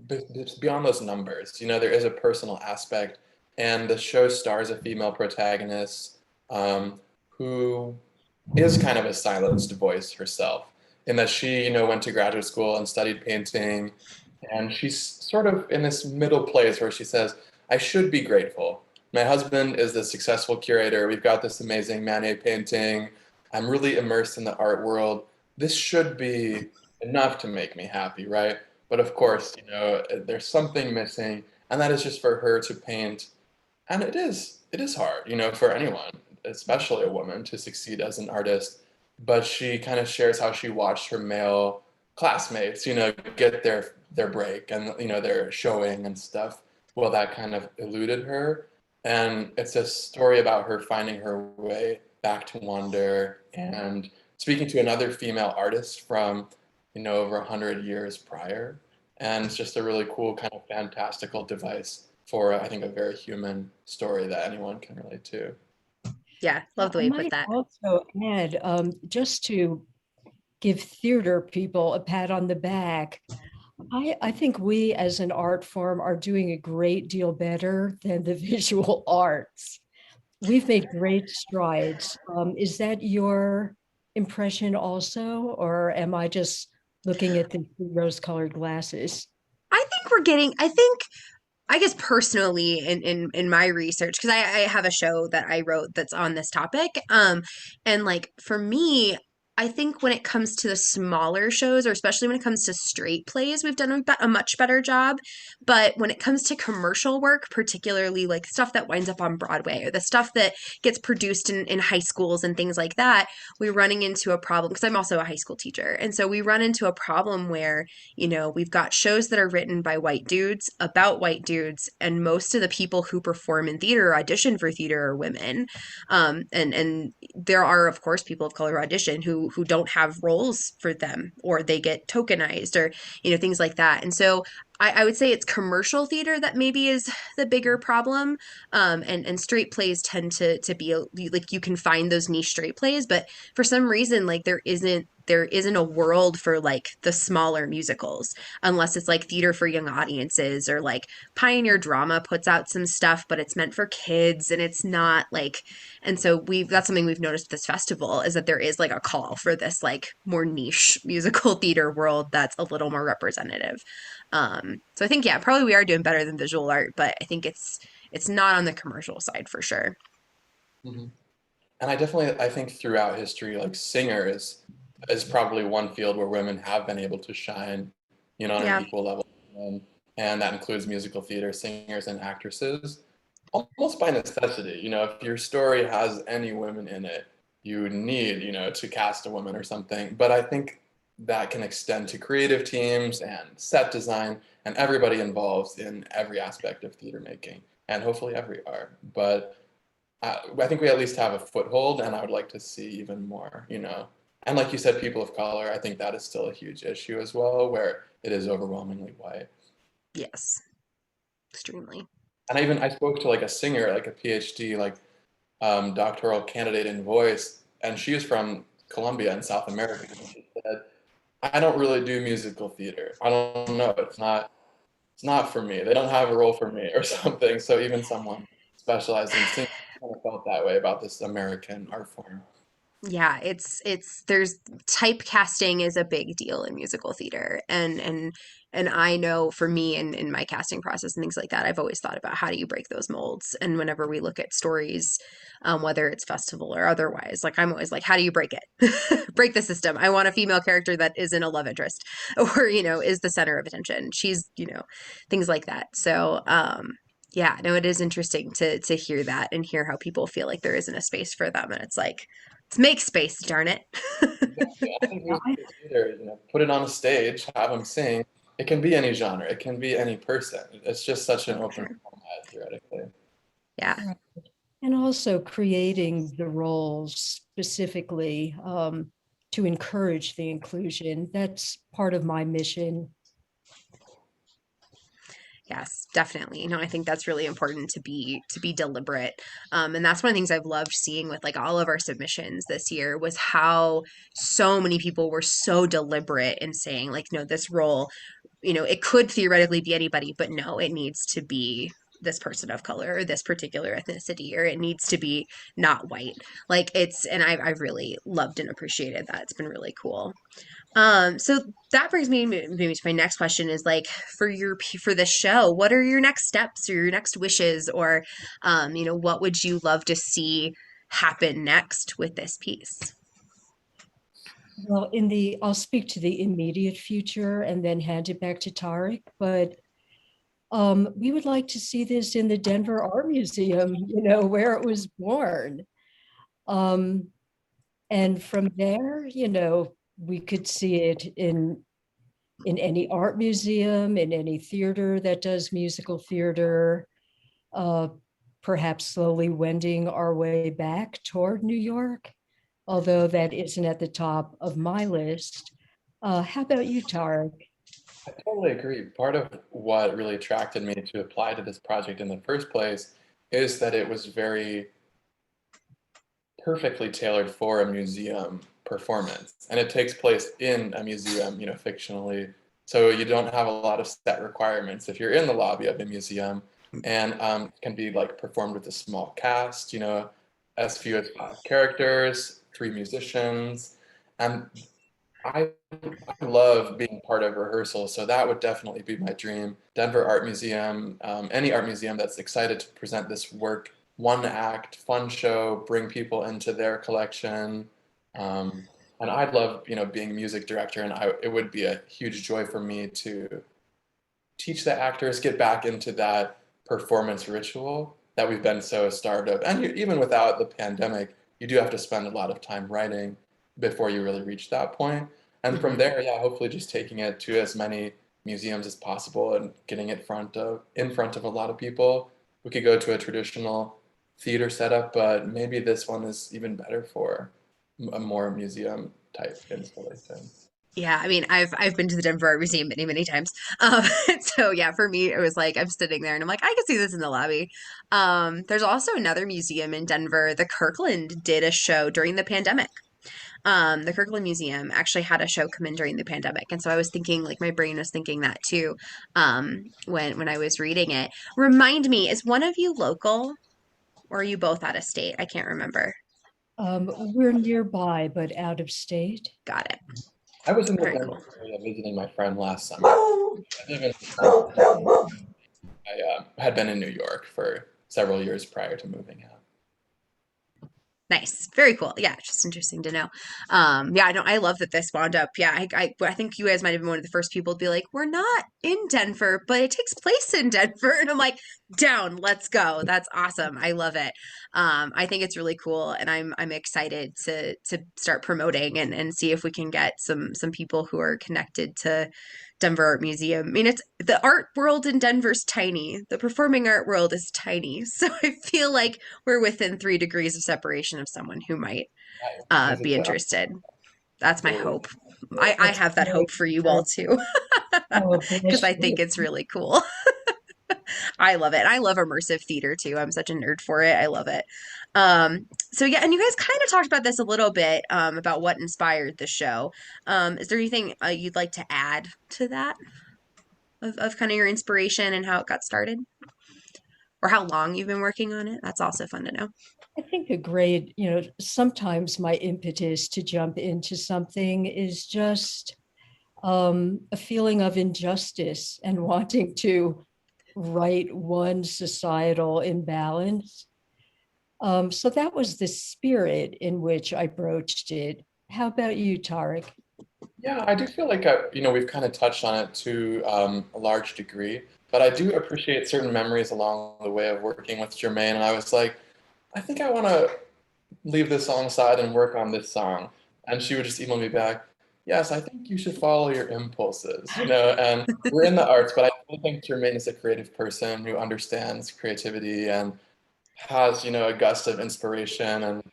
it's beyond those numbers. There is a personal aspect, and the show stars a female protagonist who is kind of a silenced voice herself, in that she, went to graduate school and studied painting, and she's sort of in this middle place where she says, I should be grateful. My husband is the successful curator. We've got this amazing Manet painting. I'm really immersed in the art world. This should be enough to make me happy, right? But of course, there's something missing, and that is just for her to paint. And it is hard, for anyone, especially a woman, to succeed as an artist. But she kind of shares how she watched her male classmates, get their break and their showing and stuff. Well, that kind of eluded her. And it's a story about her finding her way back to wonder and speaking to another female artist from, over 100 years prior. And it's just a really cool, kind of fantastical device for, I think, a very human story that anyone can relate to. Yeah, love the I way you put might that. also add, just to give theater people a pat on the back, I think we as an art form are doing a great deal better than the visual arts. We've made great strides. Is that your impression also, or am I just looking at the rose-colored glasses? I think I guess personally in my research, because I have a show that I wrote that's on this topic. And like for me, I think when it comes to the smaller shows, or especially when it comes to straight plays, we've done a much better job. But when it comes to commercial work, particularly like stuff that winds up on Broadway or the stuff that gets produced in high schools and things like that, we're running into a problem because I'm also a high school teacher. And so we run into a problem where, we've got shows that are written by white dudes about white dudes, and most of the people who perform in theater or audition for theater are women. And there are, of course, people of color audition who don't have roles for them, or they get tokenized, or things like that. And so I would say it's commercial theater that maybe is the bigger problem. And straight plays tend to be like, you can find those niche straight plays, but for some reason, like there isn't a world for like the smaller musicals, unless it's like theater for young audiences, or like Pioneer Drama puts out some stuff, but it's meant for kids, and it's not like. And so that's something we've noticed at this festival, is that there is like a call for this like more niche musical theater world that's a little more representative. So I think, yeah, probably we are doing better than visual art, but I think it's not on the commercial side for sure. Mhm. And I think throughout history, like singer is probably one field where women have been able to shine, on an Yeah. equal level. And that includes musical theater singers and actresses, almost by necessity. If your story has any women in it, you need, to cast a woman or something. But I think that can extend to creative teams and set design and everybody involved in every aspect of theater making, and hopefully every art. But I think we at least have a foothold, and I would like to see even more. And like you said, people of color, I think that is still a huge issue as well, where it is overwhelmingly white. Yes. Extremely. And I spoke to like a singer, like a PhD, like doctoral candidate in voice, and she is from Colombia in South America. And she said, "I don't really do musical theater. I don't know. It's not for me. They don't have a role for me or something." So even someone specialized in singing kind of felt that way about this American art form. Yeah, there's typecasting is a big deal in musical theater, and I know for me in my casting process and things like that, I've always thought about how do you break those molds. And whenever we look at stories, whether it's festival or otherwise, like I'm always like, how do you break it? Break the system. I want a female character that isn't a love interest, or is the center of attention. She's things like that. So yeah, no, it is interesting to hear that and hear how people feel like there isn't a space for them, and it's like, let's make space, darn it. Exactly. I think musical theater, put it on a stage, have them sing. It can be any genre. It can be any person. It's just such an open Sure. format theoretically. Yeah. Right. And also creating the roles specifically to encourage the inclusion. That's part of my mission. Yes, definitely. I think that's really important to be deliberate. And that's one of the things I've loved seeing with like all of our submissions this year, was how so many people were so deliberate in saying like, no, this role, it could theoretically be anybody, but no, it needs to be this person of color, or this particular ethnicity, or it needs to be not white. Like and I've really loved and appreciated that. It's been really cool. So that brings me maybe to my next question, is like, for this show, what are your next steps or your next wishes, or what would you love to see happen next with this piece? Well, I'll speak to the immediate future and then hand it back to Tareq. But we would like to see this in the Denver Art Museum, where it was born. Um, and from there, we could see it in any art museum, in any theater that does musical theater, uh, perhaps slowly wending our way back toward New York, although that isn't at the top of my list. How about you, Tareq? I totally agree. Part of what really attracted me to apply to this project in the first place is that it was very perfectly tailored for a museum performance. And it takes place in a museum, fictionally. So you don't have a lot of set requirements if you're in the lobby of a museum, and can be like performed with a small cast, as few as 5 characters, 3 musicians. And I love being part of rehearsal, so that would definitely be my dream. Denver Art Museum, any art museum that's excited to present this work, one act, fun show, bring people into their collection. Um, And I'd love, being a music director, and it would be a huge joy for me to teach the actors, get back into that performance ritual that we've been so starved of. And even without the pandemic, you do have to spend a lot of time writing before you really reach that point. And from there, yeah, hopefully just taking it to as many museums as possible and getting it in front of a lot of people. We could go to a traditional theater setup, but maybe this one is even better for a more museum type installation. Yeah, I mean, I've been to the Denver Art Museum many, many times. So yeah, for me, it was like I'm sitting there and I'm like, I can see this in the lobby. There's also another museum in Denver. The Kirkland did a show during the pandemic. The Kirkland Museum actually had a show come in during the pandemic, and so I was thinking, like, my brain was thinking that too, when I was reading it. Remind me, is one of you local, or are you both out of state? I can't remember. We're nearby, but out of state. Got it. I was in the Very Denver cool. area visiting my friend last summer. I live in I had been in New York for several years prior to moving out. Nice. Very cool. Yeah, just interesting to know. Yeah, I know I love that this wound up. Yeah, I think you guys might have been one of the first people to be like, we're not in Denver, but it takes place in Denver. And I'm like, down, let's go. That's awesome. I love it. I think it's really cool, and I'm excited to start promoting and see if we can get some people who are connected to Denver Art Museum. I mean, it's the art world in Denver's tiny. The performing art world is tiny. So I feel like we're within 3 degrees of separation of someone who might Nice. be interested. That's my Absolutely. hope. I That's have that great. hope for you all too, Oh, because bless I you. think it's really cool. I love it. I love immersive theater too. I'm such a nerd for it. I love it. So yeah, and you guys kind of talked about this a little bit, about what inspired the show. Is there anything you'd like to add to that of kind of your inspiration and how it got started? Or how long you've been working on it? That's also fun to know. I think a great, sometimes my impetus to jump into something is just a feeling of injustice and wanting to right one societal imbalance. So that was the spirit in which I broached it. How about you, Tareq? Yeah, I do feel like we've kind of touched on it to a large degree, but I do appreciate certain memories along the way of working with Germaine, and I was like, I think I want to leave this song aside and work on this song. And she would just email me back, yes, I think you should follow your impulses, and we're in the arts, but I still think Germaine is a creative person who understands creativity and has, a gust of inspiration and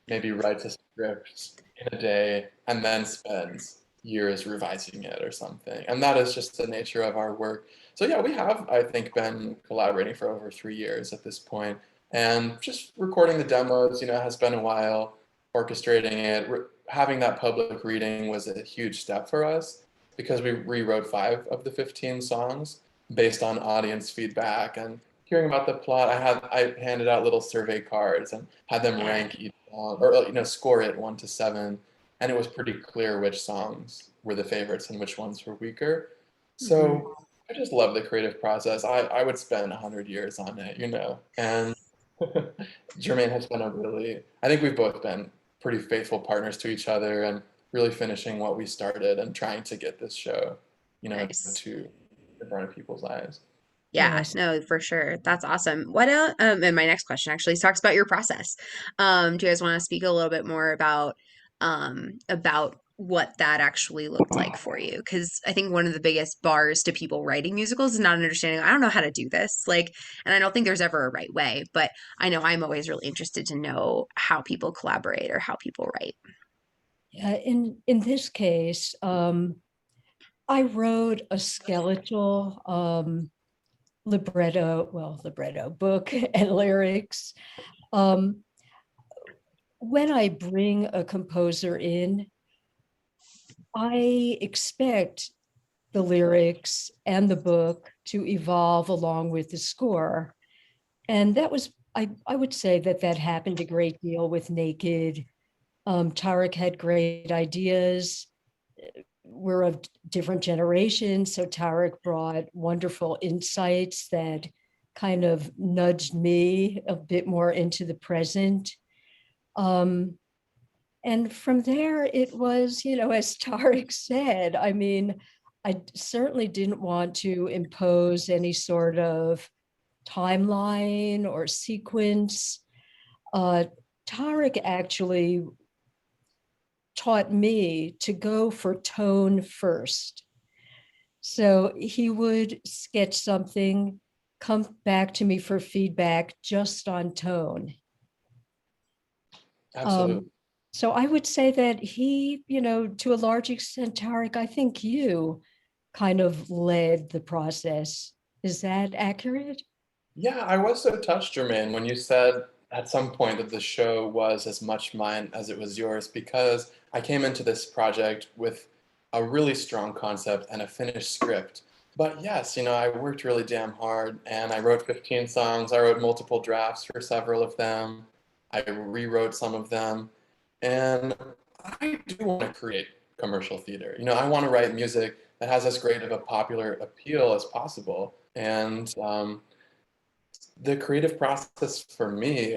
maybe writes a script in a day and then spends years revising it or something. And that is just the nature of our work. So yeah, we have, I think, been collaborating for over 3 years at this point. And just recording the demos, has been a while. Orchestrating it, having that public reading was a huge step for us because we rewrote 5 of the 15 songs based on audience feedback and hearing about the plot. I handed out little survey cards and had them Yeah. rank each song, or score it 1 to 7, and it was pretty clear which songs were the favorites and which ones were weaker. So I just love the creative process. I would spend 100 years on it, and Jermaine has been I think we've both been pretty faithful partners to each other and really finishing what we started and trying to get this show, Nice. to the front of people's eyes. Yeah, Yes. no, for sure. That's awesome. What else? And my next question actually talks about your process. Do you guys want to speak a little bit more about what that actually looked like for you? Because I think one of the biggest bars to people writing musicals is not understanding, I don't know how to do this. Like, and I don't think there's ever a right way, but I know I'm always really interested to know how people collaborate or how people write. In this case, I wrote a skeletal libretto book and lyrics. When I bring a composer in, I expect the lyrics and the book to evolve along with the score. And that was, I would say that happened a great deal with Naked. Tareq had great ideas. We're of different generations, so Tareq brought wonderful insights that kind of nudged me a bit more into the present. And from there, it was, as Tareq said, I mean, I certainly didn't want to impose any sort of timeline or sequence. Uh, Tareq actually taught me to go for tone first. So he would sketch something, come back to me for feedback just on tone. Absolutely. So I would say that he, to a large extent, Tareq, I think you kind of led the process. Is that accurate? Yeah, I was so touched, Germaine, when you said at some point that the show was as much mine as it was yours, because I came into this project with a really strong concept and a finished script. But yes, I worked really damn hard and I wrote 15 songs. I wrote multiple drafts for several of them. I rewrote some of them. And I do want to create commercial theater. I want to write music that has as great of a popular appeal as possible. And the creative process for me,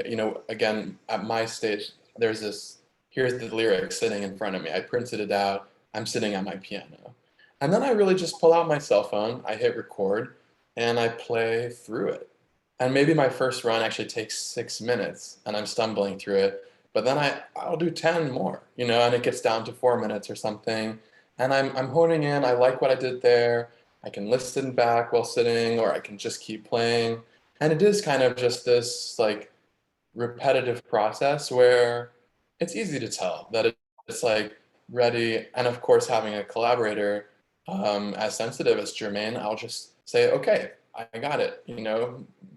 again, at my stage, here's the lyrics sitting in front of me. I printed it out. I'm sitting at my piano. And then I really just pull out my cell phone, I hit record, and I play through it. And maybe my first run actually takes 6 minutes and I'm stumbling through it. But then I'll do 10 more, and it gets down to 4 minutes or something. And I'm honing in. I like what I did there. I can listen back while sitting, or I can just keep playing. And it is kind of just this like repetitive process where it's easy to tell that it's like ready. And of course, having a collaborator as sensitive as Germaine, I'll just say, okay, I got it.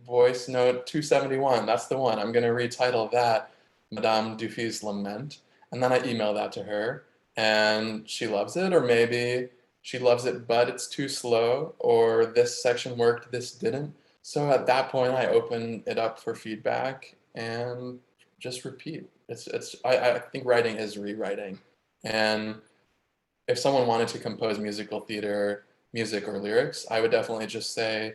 Voice note 271, that's the one. I'm going to retitle that Madame Dufy's Lament. And then I email that to her and she loves it, or maybe she loves it, but it's too slow, or this section worked, this didn't. So at that point, I open it up for feedback and just repeat. I think writing is rewriting. And if someone wanted to compose musical theater, music or lyrics, I would definitely just say,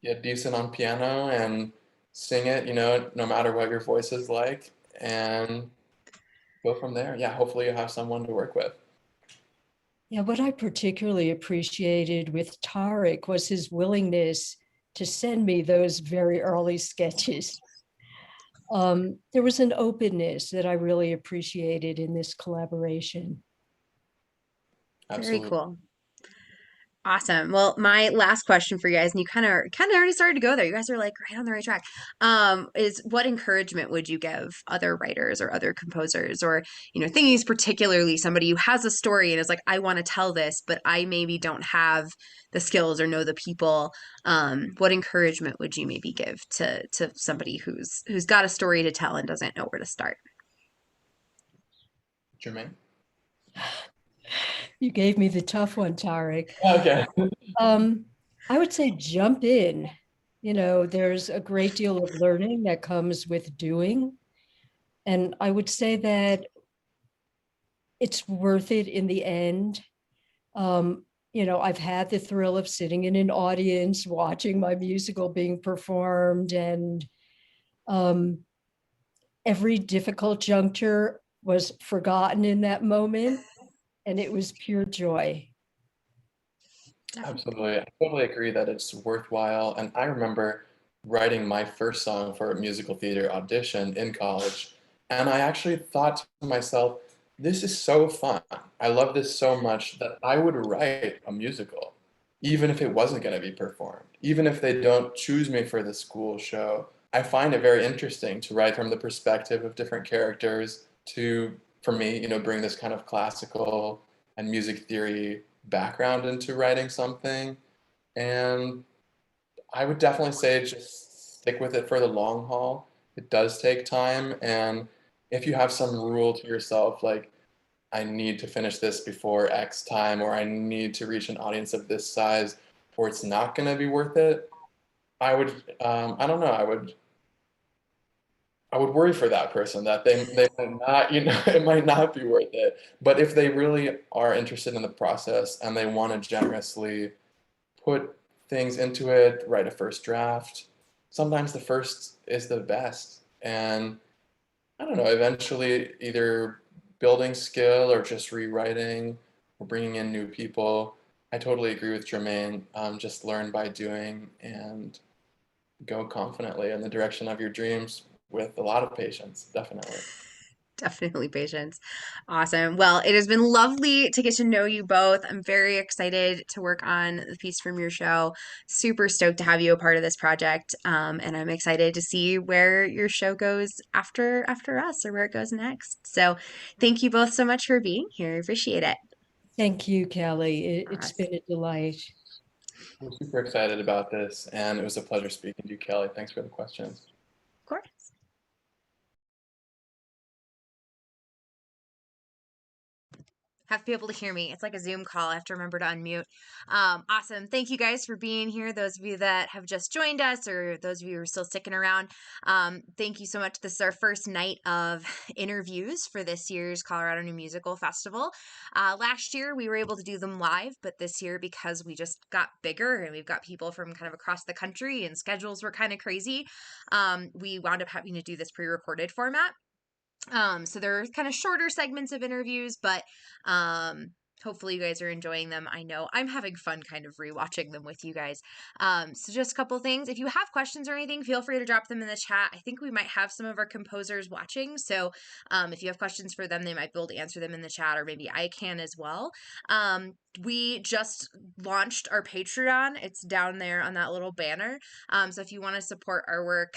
get decent on piano and sing it, no matter what your voice is like, and go from there. Yeah, hopefully you have someone to work with. Yeah, what I particularly appreciated with Tareq was his willingness to send me those very early sketches. There was an openness that I really appreciated in this collaboration. Very Absolutely. cool. Awesome. Well, my last question for you guys, and you kind of already started to go there. You guys are like right on the right track. Is what encouragement would you give other writers or other composers, or thinking particularly somebody who has a story and is like, I want to tell this, but I maybe don't have the skills or know the people. What encouragement would you maybe give to somebody who's got a story to tell and doesn't know where to start? Germaine? You gave me the tough one, Tareq. Okay. I would say jump in. There's a great deal of learning that comes with doing. And I would say that it's worth it in the end. I've had the thrill of sitting in an audience, watching my musical being performed, and every difficult juncture was forgotten in that moment, and it was pure joy. Absolutely. I totally agree that it's worthwhile. And I remember writing my first song for a musical theater audition in college. And I actually thought to myself, this is so fun. I love this so much that I would write a musical, even if it wasn't going to be performed, even if they don't choose me for the school show. I find it very interesting to write from the perspective of different characters for me, bring this kind of classical and music theory background into writing something. And I would definitely say just stick with it for the long haul. It does take time. And if you have some rule to yourself, like, I need to finish this before X time, or I need to reach an audience of this size, or it's not going to be worth it, I don't know, I would worry for that person that they might not, it might not be worth it. But if they really are interested in the process and they want to generously put things into it, write a first draft, sometimes the first is the best. And I don't know, eventually either building skill or just rewriting or bringing in new people. I totally agree with Germaine. Just learn by doing and go confidently in the direction of your dreams with a lot of patience, definitely. Definitely patience. Awesome. Well, it has been lovely to get to know you both. I'm very excited to work on the piece from your show. Super stoked to have you a part of this project. And I'm excited to see where your show goes after us, or where it goes next. So thank you both so much for being here. I appreciate it. Thank you, Kelly. It's Awesome. been a delight. I'm super excited about this, and it was a pleasure speaking to you, Kelly. Thanks for the questions. Of course. Have to be able to hear me. It's like a Zoom call. I have to remember to unmute. Awesome. Thank you guys for being here. Those of you that have just joined us, or those of you who are still sticking around, thank you so much. This is our first night of interviews for this year's Colorado New Musical Festival. Last year, we were able to do them live, but this year, because we just got bigger and we've got people from kind of across the country and schedules were kind of crazy, we wound up having to do this pre-recorded format. So they're kind of shorter segments of interviews, but hopefully you guys are enjoying them. I know I'm having fun kind of rewatching them with you guys. So just a couple things. If you have questions or anything, feel free to drop them in the chat. I think we might have some of our composers watching. So if you have questions for them, they might be able to answer them in the chat, or maybe I can as well. We just launched our Patreon. It's down there on that little banner. So if you want to support our work,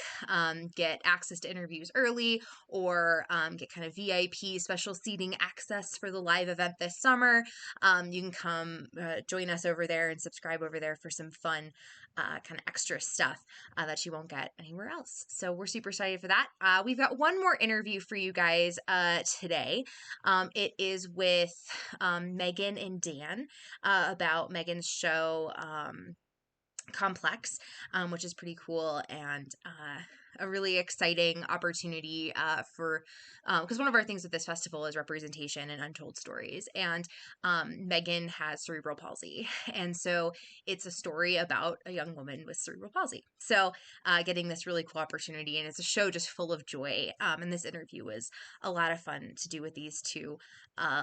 get access to interviews early, or get kind of VIP special seating access for the live event this summer, you can come join us over there and subscribe over there for some fun kind of extra stuff that you won't get anywhere else. So we're super excited for that. We've got one more interview for you guys today. It is with Megan and Dan about Megan's show Complex, which is pretty cool, and a really exciting opportunity for because one of our things with this festival is representation and untold stories, and Megan has cerebral palsy, and so it's a story about a young woman with cerebral palsy. So getting this really cool opportunity, and it's a show just full of joy, and this interview was a lot of fun to do with these two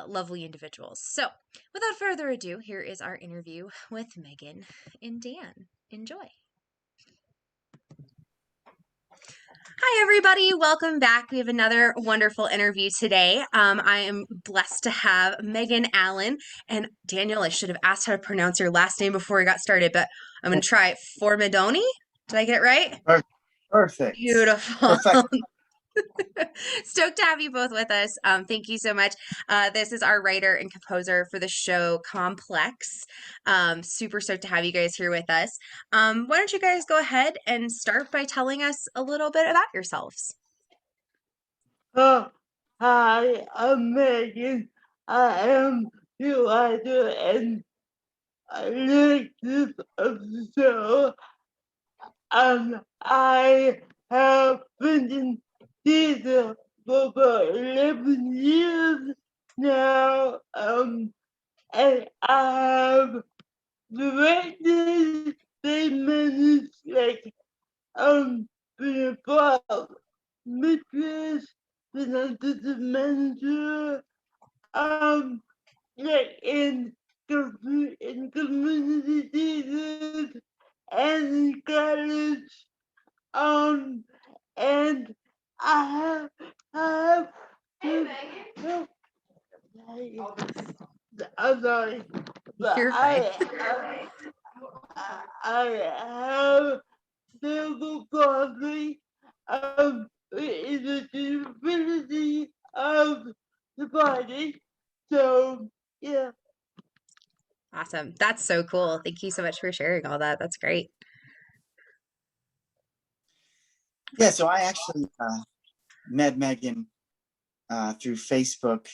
lovely individuals. So without further ado, here is our interview with Megan and Dan. Enjoy. Hi, everybody. Welcome back. We have another wonderful interview today. I am blessed to have Megan Allen and Daniel. I should have asked how to pronounce your last name before we got started, but I'm going to try Formidoni. Did I get it right? Perfect. Beautiful. Perfect. Stoked to have you both with us. Thank you so much. This is our writer and composer for the show Complex. Super stoked to have you guys here with us. Why don't you guys go ahead and start by telling us a little bit about yourselves? Hi, I'm Megan. I am the writer and I like this show. I have been in theater for about 11 years now. And I have directed statements like been a part of Mitch, been a the manager, like in community theaters and in college, and I have hey, Megan. I'm sorry, but You're fine. I have cerebral palsy. Is a disability of the body. So yeah. Awesome. That's so cool. Thank you so much for sharing all that. That's great. Yeah, so I actually met Megan through Facebook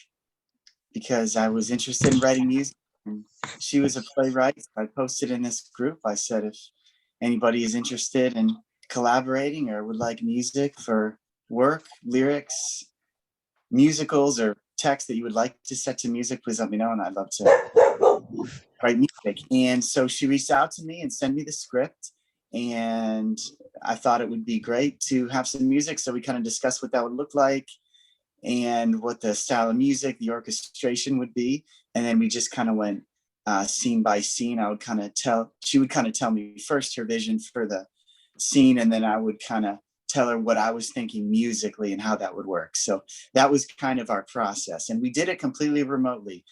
because I was interested in writing music. And she was a playwright. I posted in this group. I said if anybody is interested in collaborating or would like music for work, lyrics, musicals, or text that you would like to set to music, please let me know, and I'd love to write music. And so she reached out to me and sent me the script, and I thought it would be great to have some music. So we kind of discussed what that would look like. and what the style of music, the orchestration would be. And then we just kind of went scene by scene. She would kind of tell me first her vision for the scene, and then I would kind of tell her what I was thinking musically and how that would work. So that was kind of our process. And we did it completely remotely,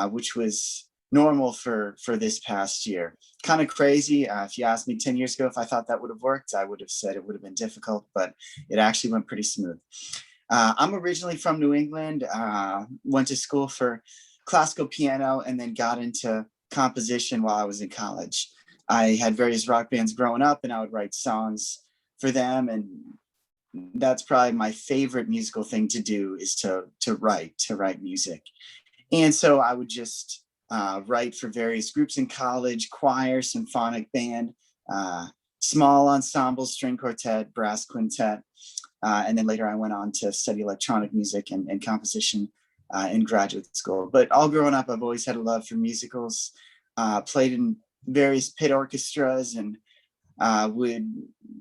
which was normal for this past year. Kind of crazy. If you asked me 10 years ago if I thought that would have worked, I would have said it would have been difficult, but it actually went pretty smooth. I'm originally from New England, went to school for classical piano, and then got into composition while I was in college. I had various rock bands growing up, and I would write songs for them. And that's probably my favorite musical thing to do, is to write music. And so I would just write for various groups in college: choir, symphonic band, small ensembles, string quartet, brass quintet. And then later I went on to study electronic music and composition in graduate school. But all growing up, I've always had a love for musicals, played in various pit orchestras, and would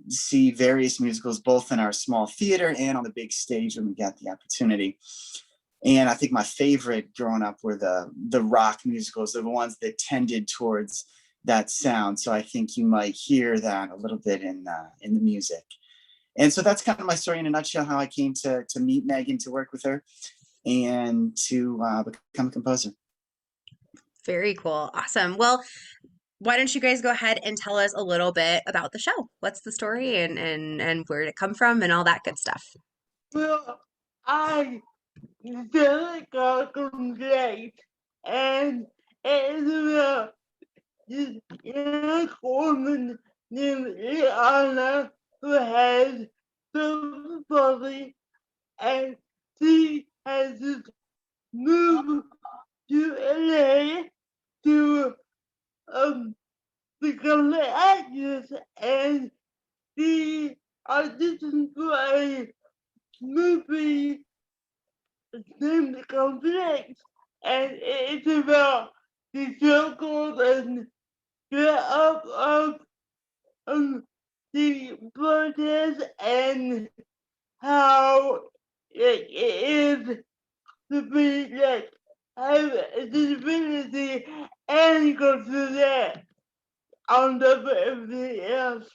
see various musicals both in our small theater and on the big stage when we got the opportunity. And I think my favorite growing up were the rock musicals, the ones that tended towards that sound. So I think you might hear that a little bit in the music. And so that's kind of my story in a nutshell, how I came to meet Megan, to work with her, and to become a composer. Very cool. Awesome. Well, why don't you guys go ahead and tell us a little bit about the show? What's the story, and where did it come from, and all that good stuff? Well, I just got great, and it's about this young woman named Liana who has cerebral palsy, and she has just moved to LA to become an actress, and she auditioned for a movie named Complex, and it's about the struggles and get up of the protest, and how it is to be like have a disability and go through that on top of everything else.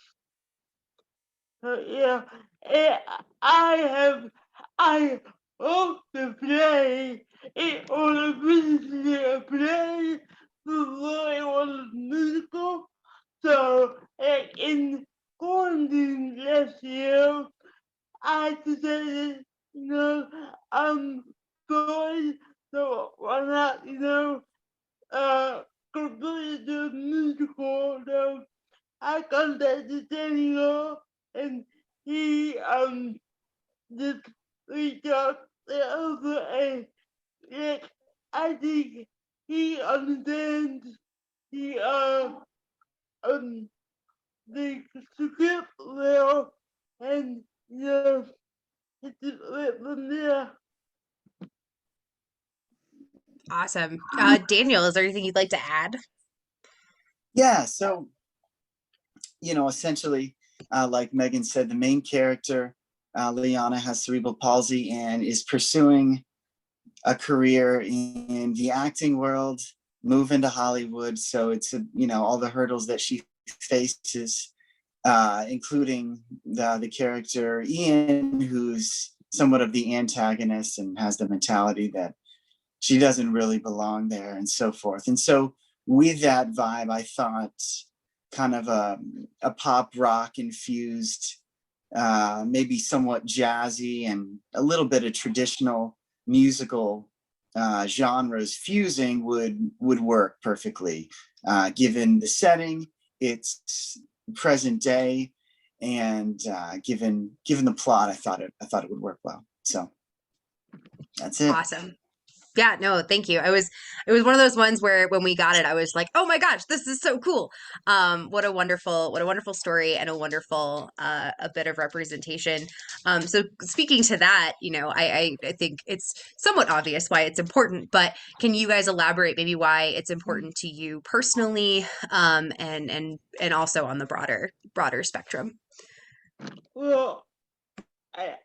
So yeah, and I hope to play it on a visiting play before it was a musical. So in quarantine last year, I decided, I'm bored, so why not, complete the musical. So I contacted Daniel, and he just reached out the other, and like, I think he understands the the script well, and it's from there. Awesome. Daniel, is there anything you'd like to add? Yeah, so essentially, like Megan said, the main character, Liana, has cerebral palsy and is pursuing a career in the acting world, move into Hollywood. So it's all the hurdles that she faces, including the character Ian, who's somewhat of the antagonist and has the mentality that she doesn't really belong there, and so forth. And so with that vibe, I thought kind of a pop rock infused, maybe somewhat jazzy and a little bit of traditional musical genres fusing would work perfectly, given the setting, it's present day, and given the plot. I thought it would work well. So that's it. Awesome. Yeah, no, thank you. It was one of those ones where when we got it, I was like, oh my gosh, this is so cool. What a wonderful story, and a wonderful a bit of representation. So speaking to that, I think it's somewhat obvious why it's important, but can you guys elaborate maybe why it's important to you personally, and also on the broader spectrum? Well,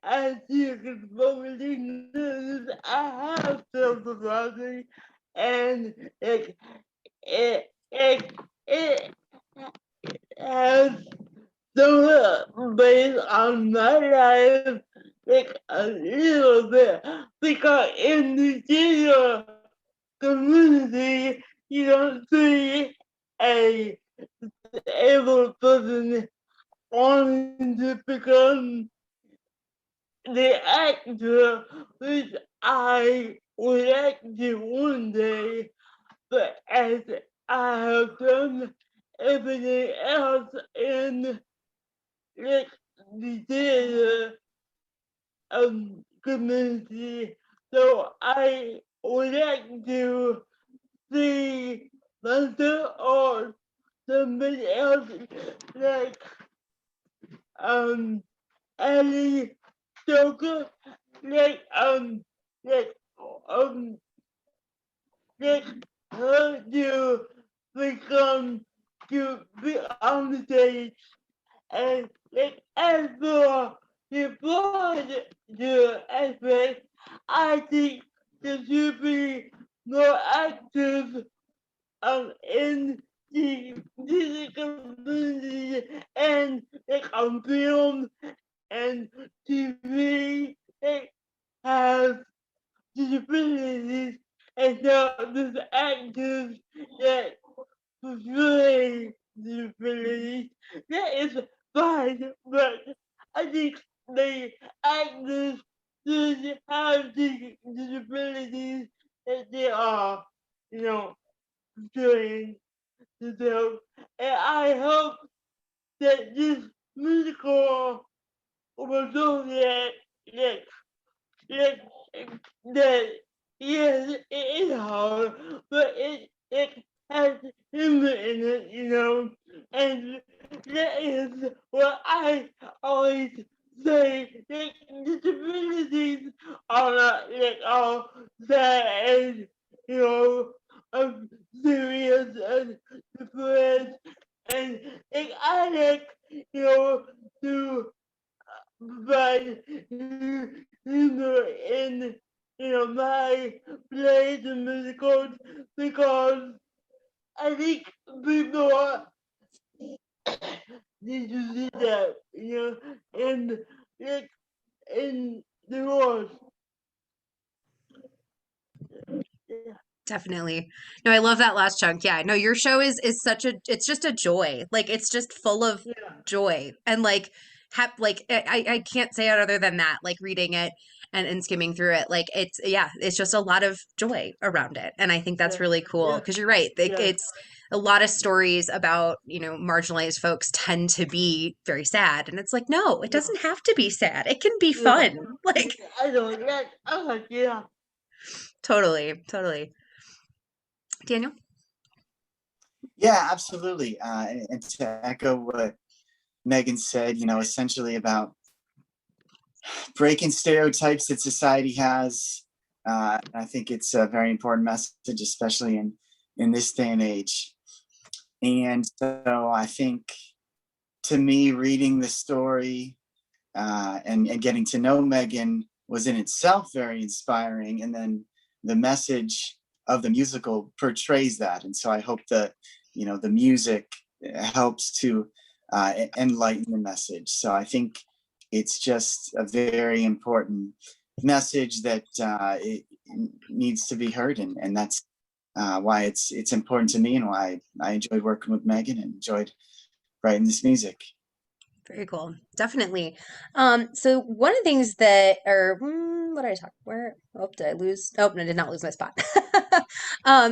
as you can probably notice, I have self-photography, and it has some based on my life, like a little bit, because in the digital community, you don't see a able person wanting to become the actor which I would like to one day, but as I have done everything else in like the theater community, so I would like to see myself or somebody else like um Ellie Stoker, like like um like her to become to be on the stage, and like as for the broad the aspect, I think there should be more actors in the music community and like on film and TV, like have disabilities and not just actors that portray disabilities. That is fine, but I think the actors should have the disabilities that they are, you know, portraying to them. And I hope that this musical will do that Yes, that yes, it is hard, but it has humor in it, and that is what I always say. Like, disabilities are not like all sad and um, serious and depressed, and like I like to provide humor in my plays and musicals because I think people need to see that in like in the world. Yeah. Definitely. No, I love that last chunk. Yeah. No, your show is such a it's just a joy. Like it's just full of Yeah. joy. And like I can't say it other than that. Like reading it and skimming through it. Like it's just a lot of joy around it. And I think that's Yeah. really cool. Yeah. Because you're right. Like, Yeah. it's a lot of stories about, marginalized folks tend to be very sad. And it's like, no, it Yeah. doesn't have to be sad. It can be Yeah. fun. Like I don't like. I'm like, yeah. totally, totally. Daniel? Yeah, absolutely. And to echo what Megan said, essentially about breaking stereotypes that society has. I think it's a very important message, especially in this day and age. And so I think, to me, reading the story and getting to know Megan was in itself very inspiring. And then the message of the musical portrays that. And so I hope that, the music helps to enlighten the message. So I think it's just a very important message that it needs to be heard. And that's why it's important to me, and why I enjoyed working with Megan and enjoyed writing this music. Very cool. Definitely. So one of the things that, or what did I talk? Where? Oh, did I lose? Oh, no, I did not lose my spot.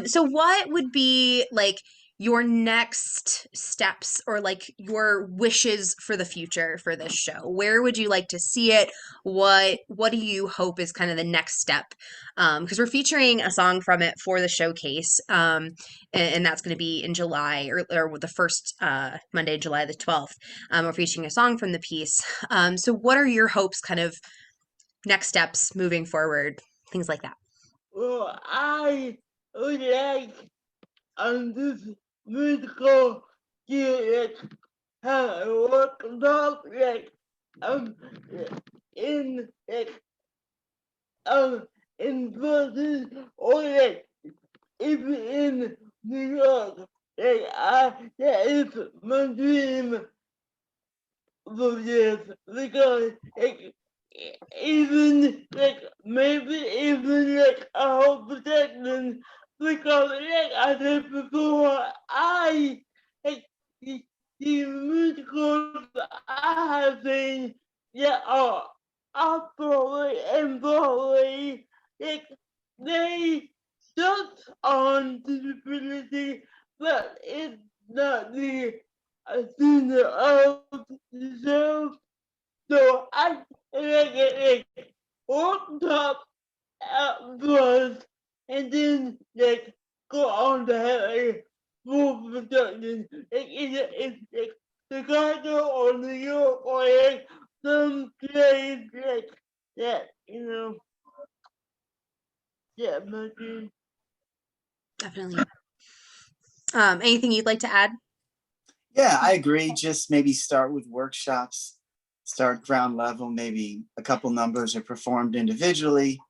So what would be like your next steps or like your wishes for the future for this show? Where would you like to see it? What do you hope is kind of the next step? Because we're featuring a song from it for the showcase. And that's going to be in July or the first Monday, July the 12th. We're featuring a song from the piece. So what are your hopes, kind of next steps moving forward, things like that? Well, I would like on this musical to like have a workshop, like um in like in person or like even in New York. Like that is my dream for this because like even like maybe even like a whole protection because like I said before like the, the musicals I have seen that are Broadway and Broadway like they touch on disability but it's not the center of the show. So I like it like worked up at first and then like go on to have a full production. Like it's like Chicago or New York or like some place like that, you know. Yeah, my dream. Definitely. Anything you'd like to add? Yeah, I agree. Just maybe start with workshops, start ground level, maybe a couple numbers are performed individually,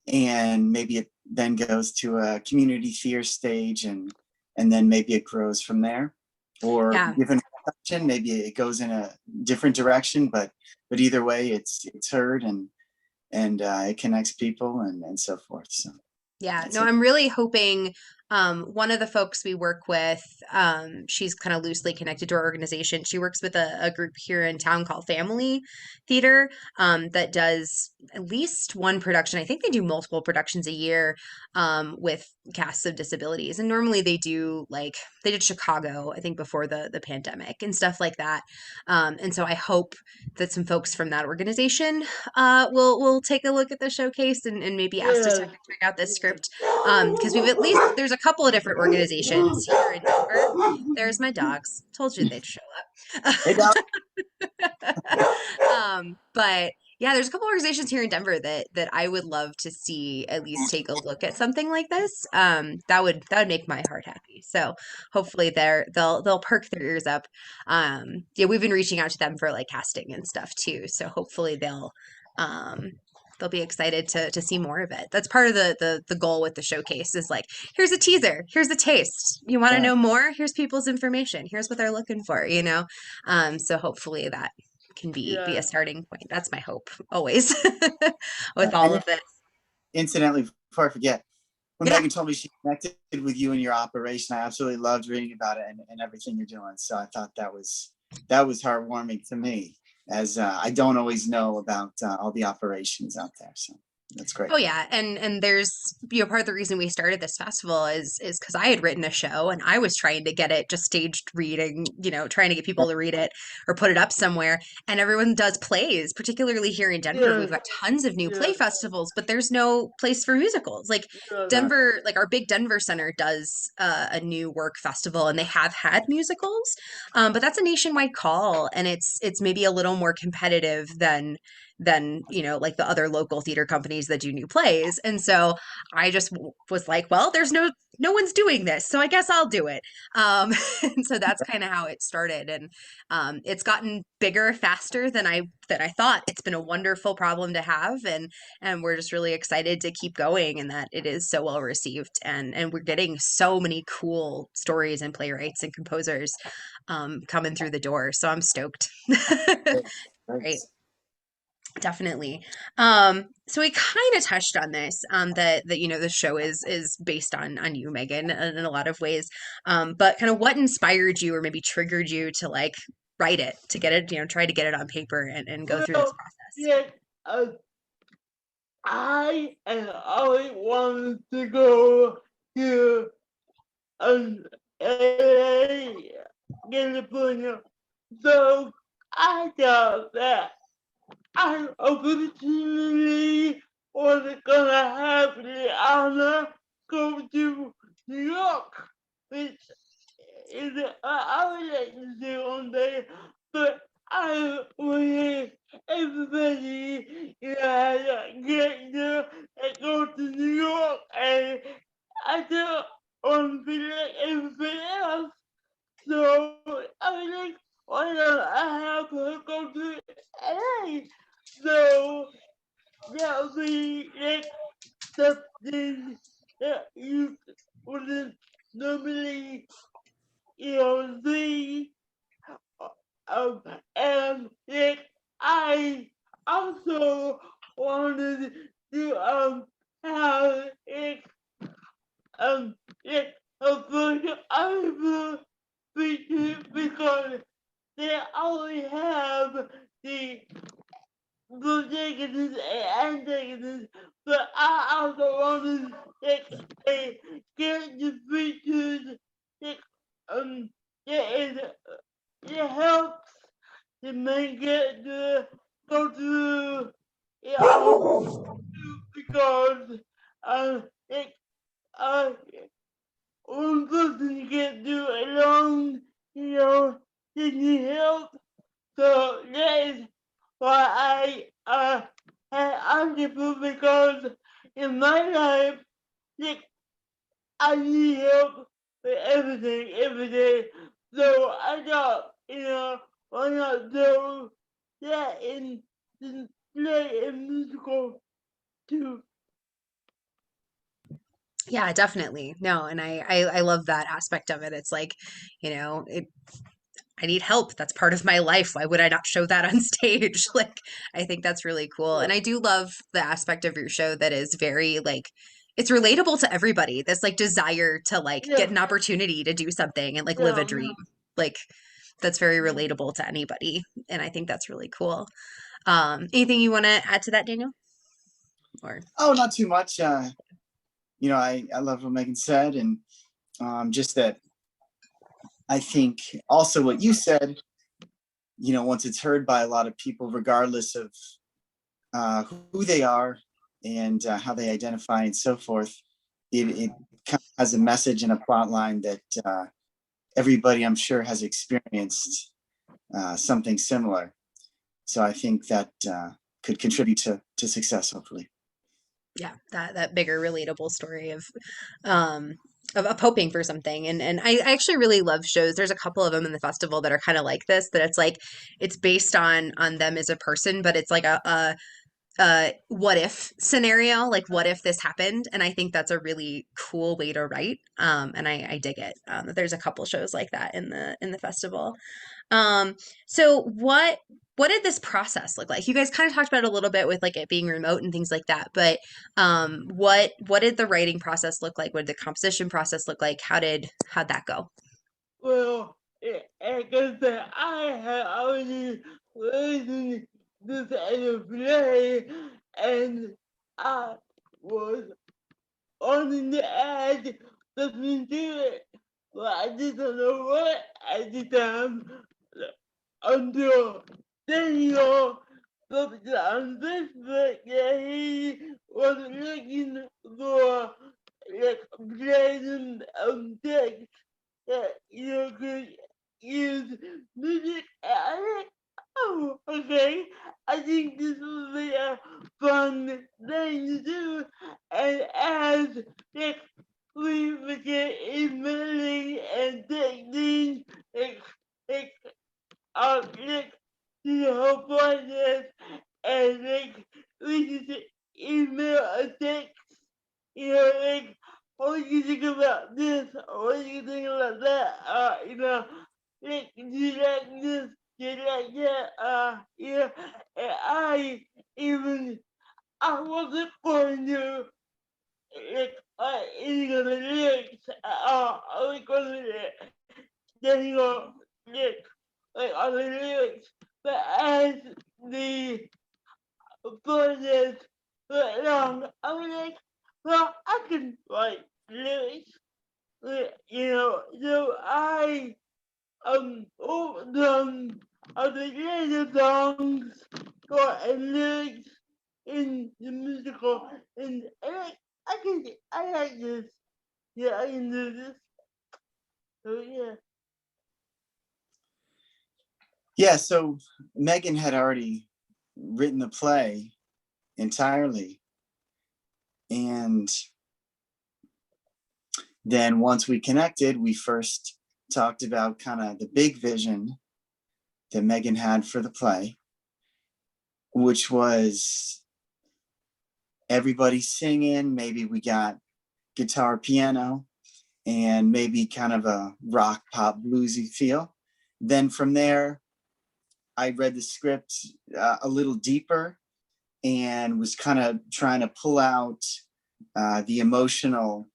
and maybe it then goes to a community theater stage and then maybe it grows from there. Or Yeah. given production, maybe it goes in a different direction, but either way it's heard and it connects people and so forth. So Yeah, that's no, it. I'm really hoping one of the folks we work with, she's kind of loosely connected to our organization. She works with a group here in town called Family Theater that does at least one production. I think they do multiple productions a year with casts of disabilities. And normally they did Chicago, I think before the pandemic and stuff like that. And so I hope that some folks from that organization will take a look at the showcase and maybe ask to Yeah. check out this script because we've at least there's a couple of different organizations here in Denver. There's my dogs. Told you they'd show up. Hey, Doc. But yeah, there's a couple organizations here in Denver that I would love to see at least take a look at something like this. That would make my heart happy. So hopefully they'll perk their ears up. Yeah, we've been reaching out to them for like casting and stuff too. So hopefully they'll be excited to see more of it. That's part of the goal with the showcase is like, here's a teaser, here's a taste. You want to know more? Here's people's information. Here's what they're looking for, you know? So hopefully that can be Yeah. a starting point. That's my hope always with And all of this. incidentally, before I forget, when Yeah. Megan told me she connected with you in your operation, I absolutely loved reading about it and everything you're doing. So I thought that was heartwarming to me, as I don't always know about all the operations out there. So that's great. Oh yeah, and there's part of the reason we started this festival is because I had written a show and I was trying to get it just staged reading, trying to get people to read it or put it up somewhere. And everyone does plays, particularly here in Denver. Yeah. We've got tons of new play Yeah. festivals, but there's no place for musicals. Like Yeah. Denver, like our big Denver Center does a new work festival, and they have had musicals, but that's a nationwide call, and it's maybe a little more competitive than like the other local theater companies that do new plays. And so I just was like, well, there's no one's doing this, so I guess I'll do it. And so that's kind of how it started, and it's gotten bigger faster than I thought. It's been a wonderful problem to have, and we're just really excited to keep going, and that it is so well received, and we're getting so many cool stories and playwrights and composers coming through the door, so I'm stoked. Great. Definitely. So we kind of touched on this, that the show is based on you, Megan, in a lot of ways. But kind of what inspired you or maybe triggered you to like write it, to get it, try to get it on paper and go through this Well, process. yeah, I and I wanted to go to LA, California. So I thought that I originally was gonna have the honor go to New York, which is I would like to do one day, but I want everybody get there and go to New York, and I don't want to be like everybody else. So I was like, why don't I have her go to LA? So that would be like something that you wouldn't normally, see. Um, and like I also wanted to have like a version of the feature because they only have the negatives and negatives, but I also wanted like a character features like that is it helps the main character go through it all because like uh one person can't do it alone, they need help. So that is why I argue because in my life, like I need help with everything every day. So I thought, why not do that in play a musical too? Yeah, definitely. No, and I love that aspect of it. It's like, it I need help. That's part of my life. Why would I not show that on stage? Like, I think that's really cool. And I do love the aspect of your show that is very like it's relatable to everybody. This like desire to like get Yeah, an opportunity to do something and like live a yeah. dream. Like that's very relatable to anybody. And I think that's really cool. Anything you want to add to that, Daniel? Or Oh, not too much. I love what Megan said, and just that I think also what you said, once it's heard by a lot of people, regardless of who they are and how they identify and so forth, it kind of has a message and a plot line that everybody, I'm sure, has experienced something similar. So I think that could contribute to success, hopefully. yeah, that bigger relatable story um of hoping for something. And I actually really love shows. There's a couple of them in the festival that are kind of like this, that it's like it's based on them as a person, but it's like a what if scenario, like what if this happened. And I think that's a really cool way to write. And I dig it. There's a couple shows like that in the festival. um so what did this process look like? You guys kind of talked about it a little bit with like it being remote and things like that, but what did the writing process look like? What did the composition process look like? How'd that go? Well, because I had already written this as a play, and I was on the edge listening to it, but I didn't know what at the time until Daniel posted on Facebook that he was looking for like playing text that you could use music. And I like, oh, okay. I think this would be a fun thing to do. And as like we began emailing and texting, like, like, like to the whole process, and like we just email a text, like, what do you think about this? What do you think about that? Like, do you like this? Do you like that? And even, I wasn't going to, like, any of the lyrics at all. I was going to getting on, like, on the lyrics. But as the process went along, I was like, well, I can write lyrics, so I wrote them of the later songs got lyrics in the musical, and I like this. Yeah, I can do this. So yeah. Yeah, so Megan had already written the play entirely. And then once we connected, we first talked about kind of the big vision that Megan had for the play, which was everybody singing. Maybe we got guitar, piano, and maybe kind of a rock, pop, bluesy feel. Then from there, I read the script a little deeper and was kind of trying to pull out the emotional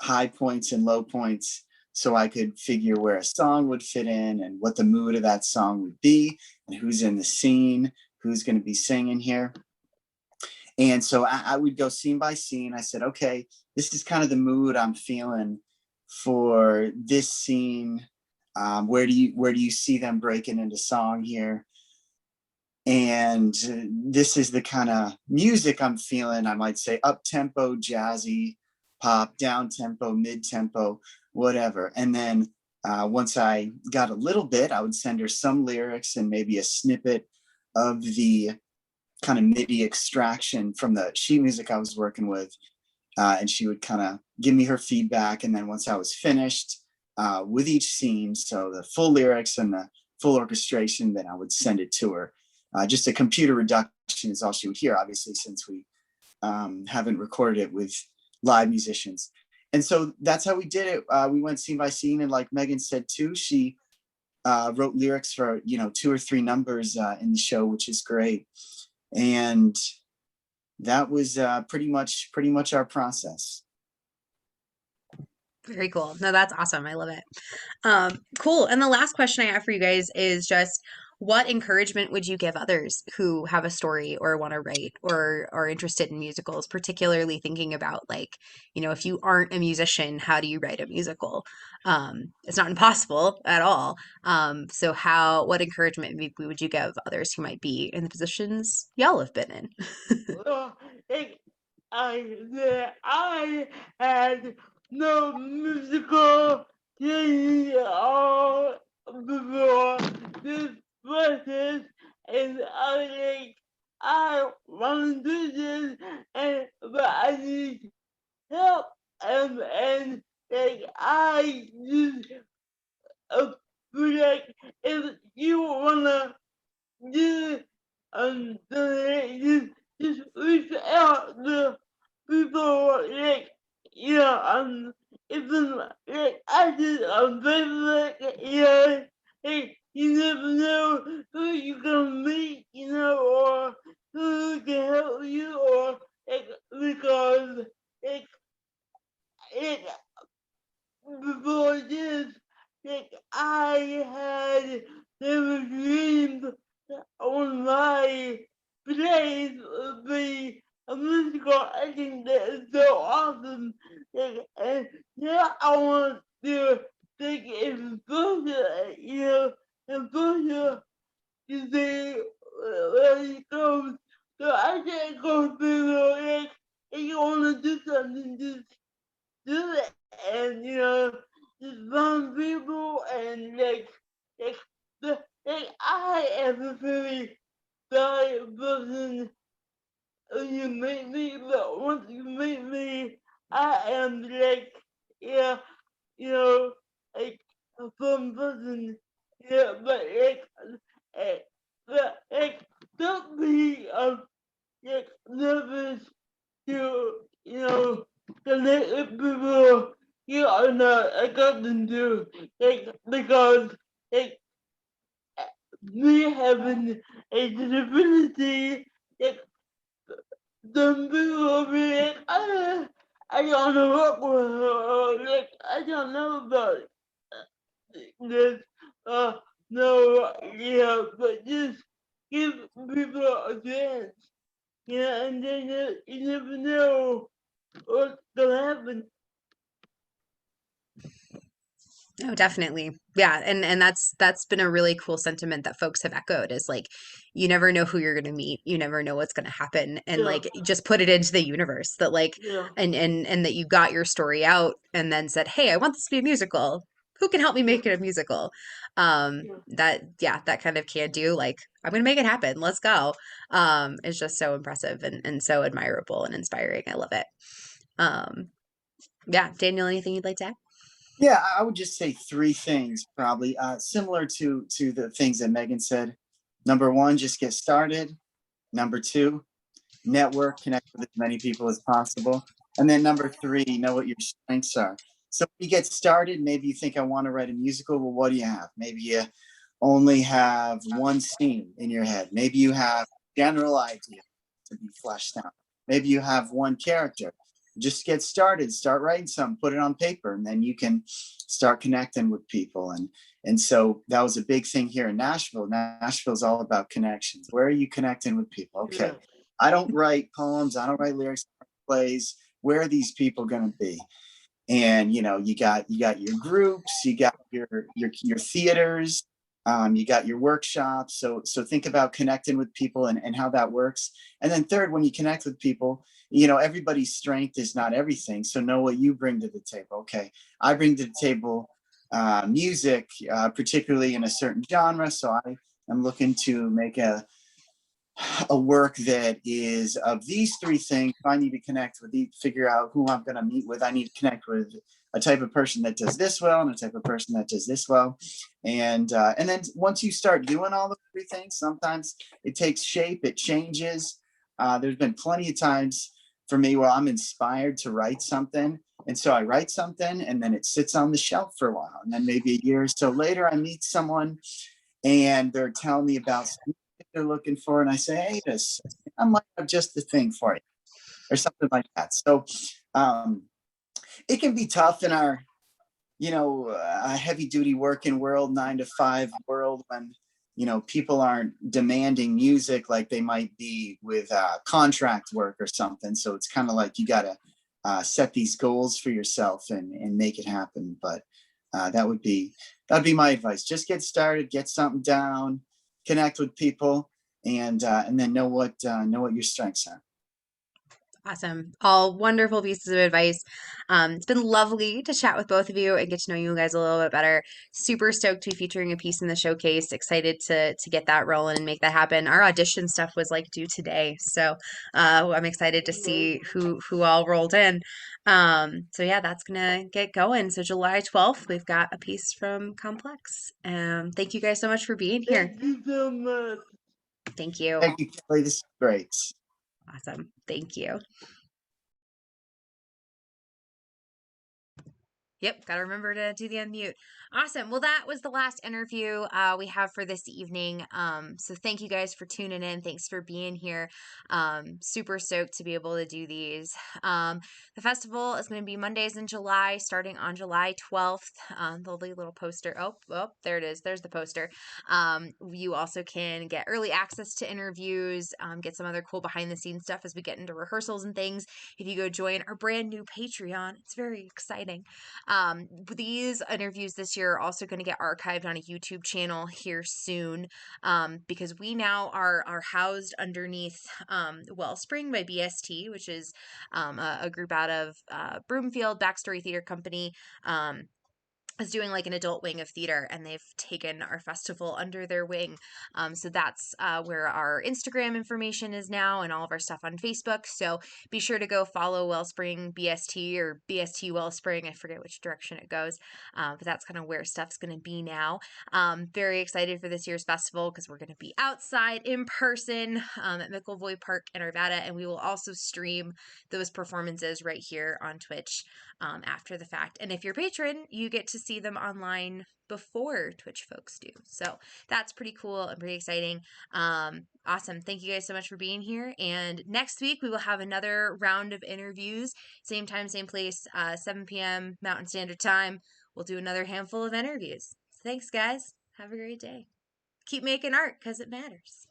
high points and low points so I could figure where a song would fit in and what the mood of that song would be and who's in the scene, who's going to be singing here. And so I would go scene by scene. I said, okay, this is kind of the mood I'm feeling for this scene. Where do you see them breaking into song here? And this is the kind of music I'm feeling. I might say up tempo, jazzy, pop, down tempo, mid tempo, whatever. And then once I got a little bit, I would send her some lyrics and maybe a snippet of the kind of MIDI extraction from the sheet music I was working with. And she would kind of give me her feedback. And then once I was finished with each scene, so the full lyrics and the full orchestration, then I would send it to her. Just a computer reduction is all she would hear, obviously, since we haven't recorded it with live musicians. And so that's how we did it. We went scene by scene. And like Megan said, too, she wrote lyrics for, 2 or 3 numbers in the show, which is great. And that was pretty much our process. Very cool. No, that's awesome. I love it. Cool. And the last question I have for you guys is just what encouragement would you give others who have a story or want to write or are interested in musicals, particularly thinking about if you aren't a musician, how do you write a musical? It's not impossible at all. So what encouragement would you give others who might be in the positions y'all have been in? Well, I had no musical training all before this process, and I want to do this, but I need help, and I just if you wanna just just reach out to people even I did on Facebook, you never know who you can meet, or who can help you, or because it before this, I had never dreamed on my place would be a musical. I think that is so awesome. And now I want to take it even further, and further to see where it goes. So I can't go through, if you want to do something, just do it. And just find people and like I am a very valuable person when you meet me, but once you meet me, I am yeah, like a fun person. Yeah, but uh, but don't be nervous to connect with people you are not accustomed to, because like me having a disability, like some people will be I don't know what I don't know about this, no, but just give people a chance, and then you never know what's gonna happen. Oh, definitely. Yeah, and that's been a really cool sentiment that folks have echoed is you never know who you're going to meet. You never know what's going to happen and Yeah. Just put it into the universe that Yeah. and that you got your story out and then said, "Hey, I want this to be a musical. Who can help me make it a musical?" That kind of can do I'm going to make it happen. Let's go. It's just so impressive and so admirable and inspiring. I love it. Yeah, Daniel, anything you'd like to add? Yeah, I would just say 3 things, probably similar to the things that Megan said. Number 1, just get started. Number 2, network, connect with as many people as possible. And then number 3, know what your strengths are. So when you get started, maybe you think I want to write a musical. Well, what do you have? Maybe you only have one scene in your head. Maybe you have general idea to be fleshed out. Maybe you have one character. Just get started, start writing something, put it on paper, and then you can start connecting with people. And so that was a big thing here in Nashville. Nashville's all about connections. Where are you connecting with people? Okay, I don't write poems, I don't write lyrics, plays. Where are these people going to be? And you got your groups, you got your theaters, you got your workshops. So think about connecting with people and how that works. And then third, when you connect with people, everybody's strength is not everything. So know what you bring to the table. Okay, I bring to the table music, particularly in a certain genre. So I am looking to make a work that is of these 3 things. I need to connect with figure out who I'm going to meet with. I need to connect with a type of person that does this well and a type of person that does this well. And then once you start doing all the 3 things, sometimes it takes shape, it changes. There's been plenty of times for me where I'm inspired to write something. And so I write something and then it sits on the shelf for a while. And then maybe a year or so later, I meet someone and they're telling me about something they're looking for. And I say, hey, I might have just the thing for you or something like that. So it can be tough in our, heavy duty working world, 9-to-5 world, when, people aren't demanding music like they might be with contract work or something. So it's kind of like you got to set these goals for yourself and make it happen. But that'd be my advice. Just get started, get something down, connect with people, and then know what your strengths are. Awesome. All wonderful pieces of advice. It's been lovely to chat with both of you and get to know you guys a little bit better. Super stoked to be featuring a piece in the showcase. Excited to get that rolling and make that happen. Our audition stuff was due today, so I'm excited to see who all rolled in. So yeah, that's gonna get going. So July 12th, we've got a piece from Complex. Thank you guys so much for being here. Thank you so much. Thank you. Thank you, Kelly. This is great. Awesome. Thank you. Yep, got to remember to do the unmute. Awesome. Well, that was the last interview we have for this evening. So thank you guys for tuning in. Thanks for being here. Super stoked to be able to do these. The festival is going to be Mondays in July, starting on July 12th. The little poster. Oh, there it is. There's the poster. You also can get early access to interviews, get some other cool behind the scenes stuff as we get into rehearsals and things. If you go join our brand new Patreon, it's very exciting. These interviews this year are also going to get archived on a YouTube channel here soon, because we now are housed underneath Wellspring by BST, which is a group out of Broomfield, Backstory Theater Company. Is doing an adult wing of theater, and they've taken our festival under their wing. So that's where our Instagram information is now, and all of our stuff on Facebook. So be sure to go follow Wellspring BST or BST Wellspring. I forget which direction it goes, but that's kind of where stuff's going to be now. Very excited for this year's festival because we're going to be outside in person at McElvoy Park in Arvada, and we will also stream those performances right here on Twitch after the fact. And if you're a patron, you get to see them online before Twitch folks do. So that's pretty cool and pretty exciting. Awesome. Thank you guys so much for being here. And next week we will have another round of interviews. Same time, same place, 7 p.m. Mountain Standard Time. We'll do another handful of interviews. Thanks, guys. Have a great day. Keep making art because it matters.